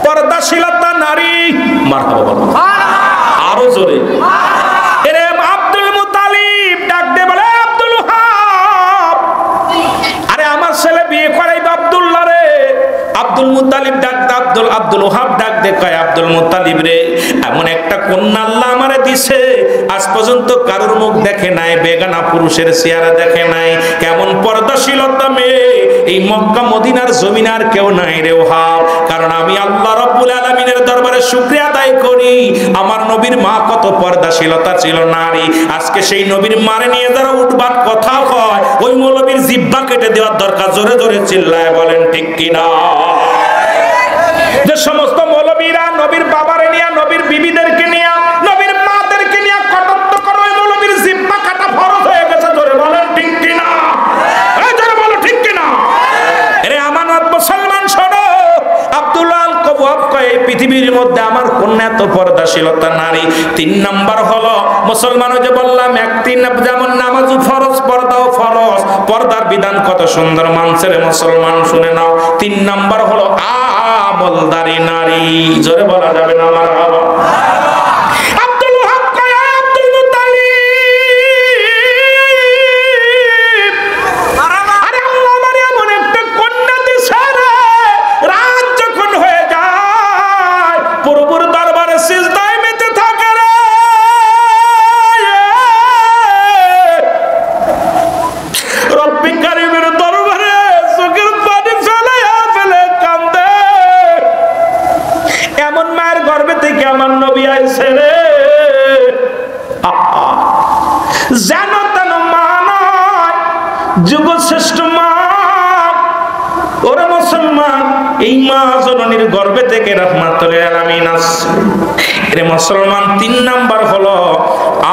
পর্দাশীলতা নারী। মারহাবা বলো আরো জোরে। এরে আব্দুল মুতালিব ডাক দে বলে, আব্দুল ওয়াহাব, আরে আমার ছেলে বিয়ে করাইবে আব্দুল্লাহ রে। আব্দুল মুতালিব ডাক আব্দুল ওহাব ডাক দে কয় আব্দুল মুত্তালিব রে, এমন একটা কন্যা আল্লাহ আমারে দিছে, আজ পর্যন্ত কারোর মুখ দেখে নাই, বেগানা পুরুষের চেহারা দেখে নাই, কেমন পর্দাশীলতা মেয়ে, এই মক্কা মদিনার জমিন আর কেউ নাই রে ওহাব। কারণ আমি আল্লাহ রাব্বুল আলামিনের দরবারে শুকরিয়া আদায় করি, আমার নবীর মা কত পর্দাশীলতা ছিল নারী। আজকে সেই নবীর মারে নিয়ে যারা উঠবাট কথা হয়, ওই মৌলবীর জিহ্বা কেটে দেওয়ার দরকার। জোরে জোরে চিল্লায় বলেন ঠিক কিনা? যে সমস্ত মৌলবীরা নবীর বাবারে নিয়ে, নবীর বিবিদেরকে নিয়ে, নবীর মাদেরকে নিয়ে কটাক্ষ করে, ওই মৌলবীর জিহ্বা কাটা ফরজ হয়ে গেছে। জোরে বলেন ঠিক কিনা? জোরে বলো ঠিক কিনা? আরে আমানত মুসলমান শোনো, আব্দুল্লাহ আল কওয়াব কয় পৃথিবীর মধ্যে আমার কন্যা এত পর্দাশীলতা নারী। 3 নাম্বার হলো মুসলমান, যে বললাম যেমন নামাজও ফরজ, পর্দাও ফরজ, পর্দার বিধান কত সুন্দর মানছে রে মুসলমান, শুনে নাও। 3 নাম্বার হলো আমলদারি নারী। জোরে বলা যাবে না আমার বাবা? আব্দুল ওহাব কয় আব্দুল মুত্তালিব, আরে আল্লাহ আমারে এমন একটা কন্যা দিছে রে, রাত যখন হয়ে যায় প্রভুর দরবারে সিজদায় মেতে থাকে রে। রব্বি কারীমের দরবারে চোখের পানি ফেলাইয়া ফেলে কান্দে। এমন মায়ের গর্ভে থেকে আমার নবী আইছে রে, যেন তেন মা নয়, যুগশ্রেষ্ঠ মা। ওরে মুসলমান, এই মা জননীর গর্ভে থেকে রাহমাতুল আলামিন আসছে রে মুসলমান। 3 নাম্বার হলো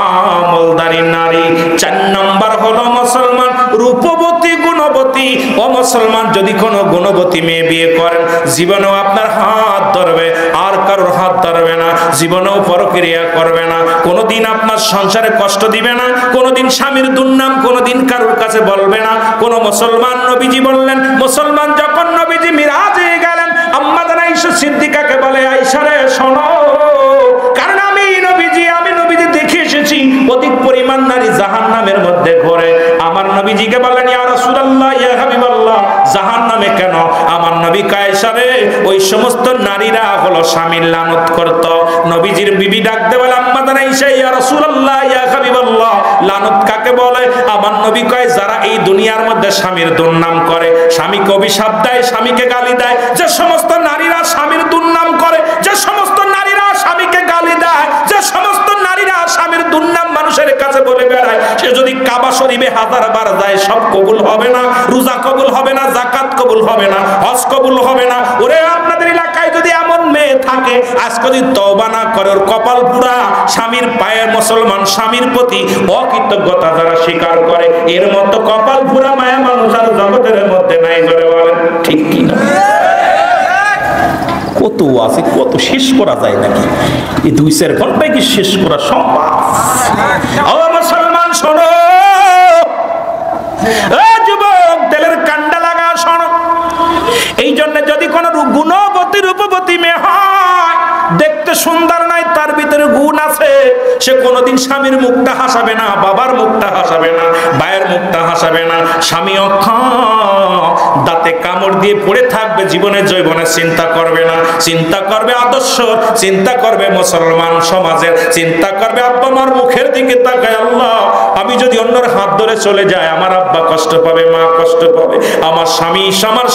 আমলদারি নারী। 4 নাম্বার হলো মুসলমান রূপবতী গুণবতী। ও মুসলমান, যদি কোনো গুণবতী মেয়ে বিয়ে করেন, জীবনেও আপনার হাত ধরবে, আর কারোর হাত ধরবে না, জীবনেও পরক্রিয়া করবে না, কোনোদিন আপনার সংসারে কষ্ট দিবে না, কোনোদিন স্বামীর দুর্নাম কোনোদিন কারোর কাছে বলবে না। কোন মুসলমান, নবীজি বললেন, মুসলমান যখন নবীজি মিরাজে গেলেন, আম্মা জান আয়েশা সিদ্দিকাকে বলে, আয়েশা রে শোনো, কারণ আমি নবীজি দেখে এসেছি অধিক পরিমাণ নারী জাহান্নামের মধ্যে ঘোরে। আমার নবীজিকে বললেন, ইয়া রাসূলুল্লাহ, ইয়া হাবিবাল্লাহ, জাহান্নামে কেন? আমার নবী আয়েশা রে, ওই সমস্ত নারীরা হলো স্বামীর লানত করত। নবীজির বিবি ডাকতে বলে, আম্মা জান আয়েশা, ইয়া রাসূলুল্লাহ, ইয়া হাবিবাল্লাহ, লানত কাকে বলে? আমার নবী কয়, যারা এই দুনিয়ার মধ্যে স্বামীর দুর্নাম করে, স্বামীকে অভিশাপ দেয়, স্বামীকে গালি দেয়। যে সমস্ত নারীরা স্বামীর দুর্নাম করে, যে সমস্ত নারীরা স্বামীকে গালি দেয়, যে সমস্ত নারীরা স্বামীর দুর্নাম মানুষের কাছে বলে বেড়ায়, সে যদি কাবা শরীফে 1000 বার যায়, সব কবুল হবে না। রোজা কবুল হবে না, যাকাত কবুল হবে না, হজ কবুল হবে না। ওরে আপনাদের এলাকায় যদি এমন মেয়ে থাকে, আজকে যদি তওবা না করে, ওর কপাল পুরা। স্বামীর পায়ে মুসলমান, স্বামীর প্রতি অকৃতজ্ঞতা যারা স্বীকার করে, এর মতো কপাল পুরা মায়া মানুষ আর জগতের মধ্যে নাই। ধরে বলেন ঠিক কিনা? কত আছে, কত শেষ করা যায় নাকি? এই 2-4 ঘন্টায় কি শেষ করা সম্ভব? ও মুসলমান শোনো, যুবক তেলের কান্ডা লাগা শোনো। এই জন্য যদি কোনো গুণবতী রূপবতী মেয়ে হয়, দেখতে সুন্দর নাই, তার ভিতরে গুণ আছে, সে কোনোদিন স্বামীর মুখটা হাসাবে না, বাবার মুখটা হাসাবে না, ভাইয়ের মুখটা হাসাবে না। স্বামী দাঁতে কামড় দিয়ে পড়ে থাকবে, জীবনে জৈবনে চিন্তা করবে না, চিন্তা করবে আদর্শ, চিন্তা করবে মুসলমান সমাজের, চিন্তা করবে আব্বা মার মুখের দিকে তাকায়, আল্লাহ আমি যদি অন্যর হাত ধরে চলে যায়, আমার আব্বা কষ্ট পাবে, মা কষ্ট পাবে, আমার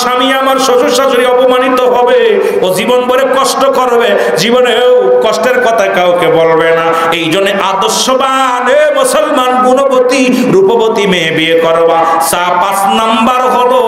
স্বামী আমার শ্বশুর শাশুড়ি অপমানিত হবে, ও জীবন ভরে কষ্ট করবে, জীবনেও কষ্টের কথা কাউকে বলবে না। এই জন্য আদর্শবান মুসলমান গুণবতী রূপবতী মেয়ে বিয়ে করবা। 5 নাম্বার হলো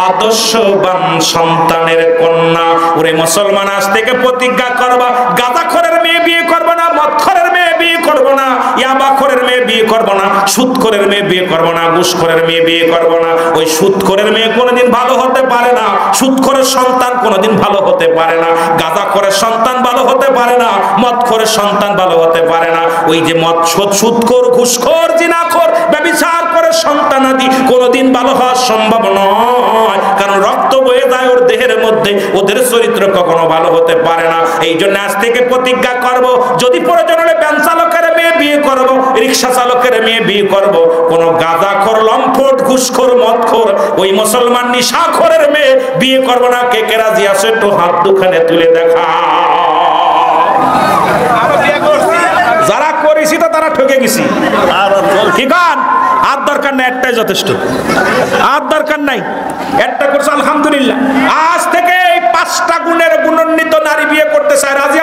আদর্শবান সন্তানের কন্যা। ওরে মুসলমান, আজ থেকে প্রতিজ্ঞা করবা, গাঁজাখোরের মেয়ে বিয়ে করবে না, মদখোরের মেয়ে বিয়ে করবো না, ইয়াবাখোরের মেয়ে বিয়ে করবো না, সুদখোরের মেয়ে বিয়ে করবো না, ঘুষখোরের মেয়ে বিয়ে করবো না। ওই সুদখোরের মেয়ে কোনোদিন ভালো হতে পারে না, সুদখোরের সন্তান কোনোদিন ভালো হতে পারে না, গাঁজাখোরের সন্তান ভালো হতে পারে না, মদখোরের সন্তান ভালো হতে পারে না। ওই যে মদ, সুদখোর, ঘুষখোর, জিনাখোর, ব্যভিচার করে সন্তানাদি কোনোদিন ভালো হওয়া সম্ভব নয়, কারণ রক্ত বয়ে যায় ওর দেহের মধ্যে, ওদের চরিত্র কখনো ভালো হতে পারে না। এই জন্য আজ থেকে প্রতিজ্ঞা করব, যদি প্রয়োজন হলে ব্যাংক চালকের মেয়ে বিয়ে করব, রিকশা চালকের মেয়ে বিয়ে করব, কোন গাঁজাখোর, লম্পট, ঘুষখোর, মদখোর, ওই মুসলমান নিশাখোরের মেয়ে বিয়ে করব না। কে কে রাজি আছে একটু হাত দুখানে তুলে দেখা। যারা করেছি তো তারা ঠকে গেছি। কি গান আর দরকার নাই, একটাই যথেষ্ট। আর দরকার নাই, একটা করছে আলহামদুলিল্লাহ। আজ থেকে এই 5টা গুণের গুণান্বিত নারী বিয়ে করতে চায়, রাজি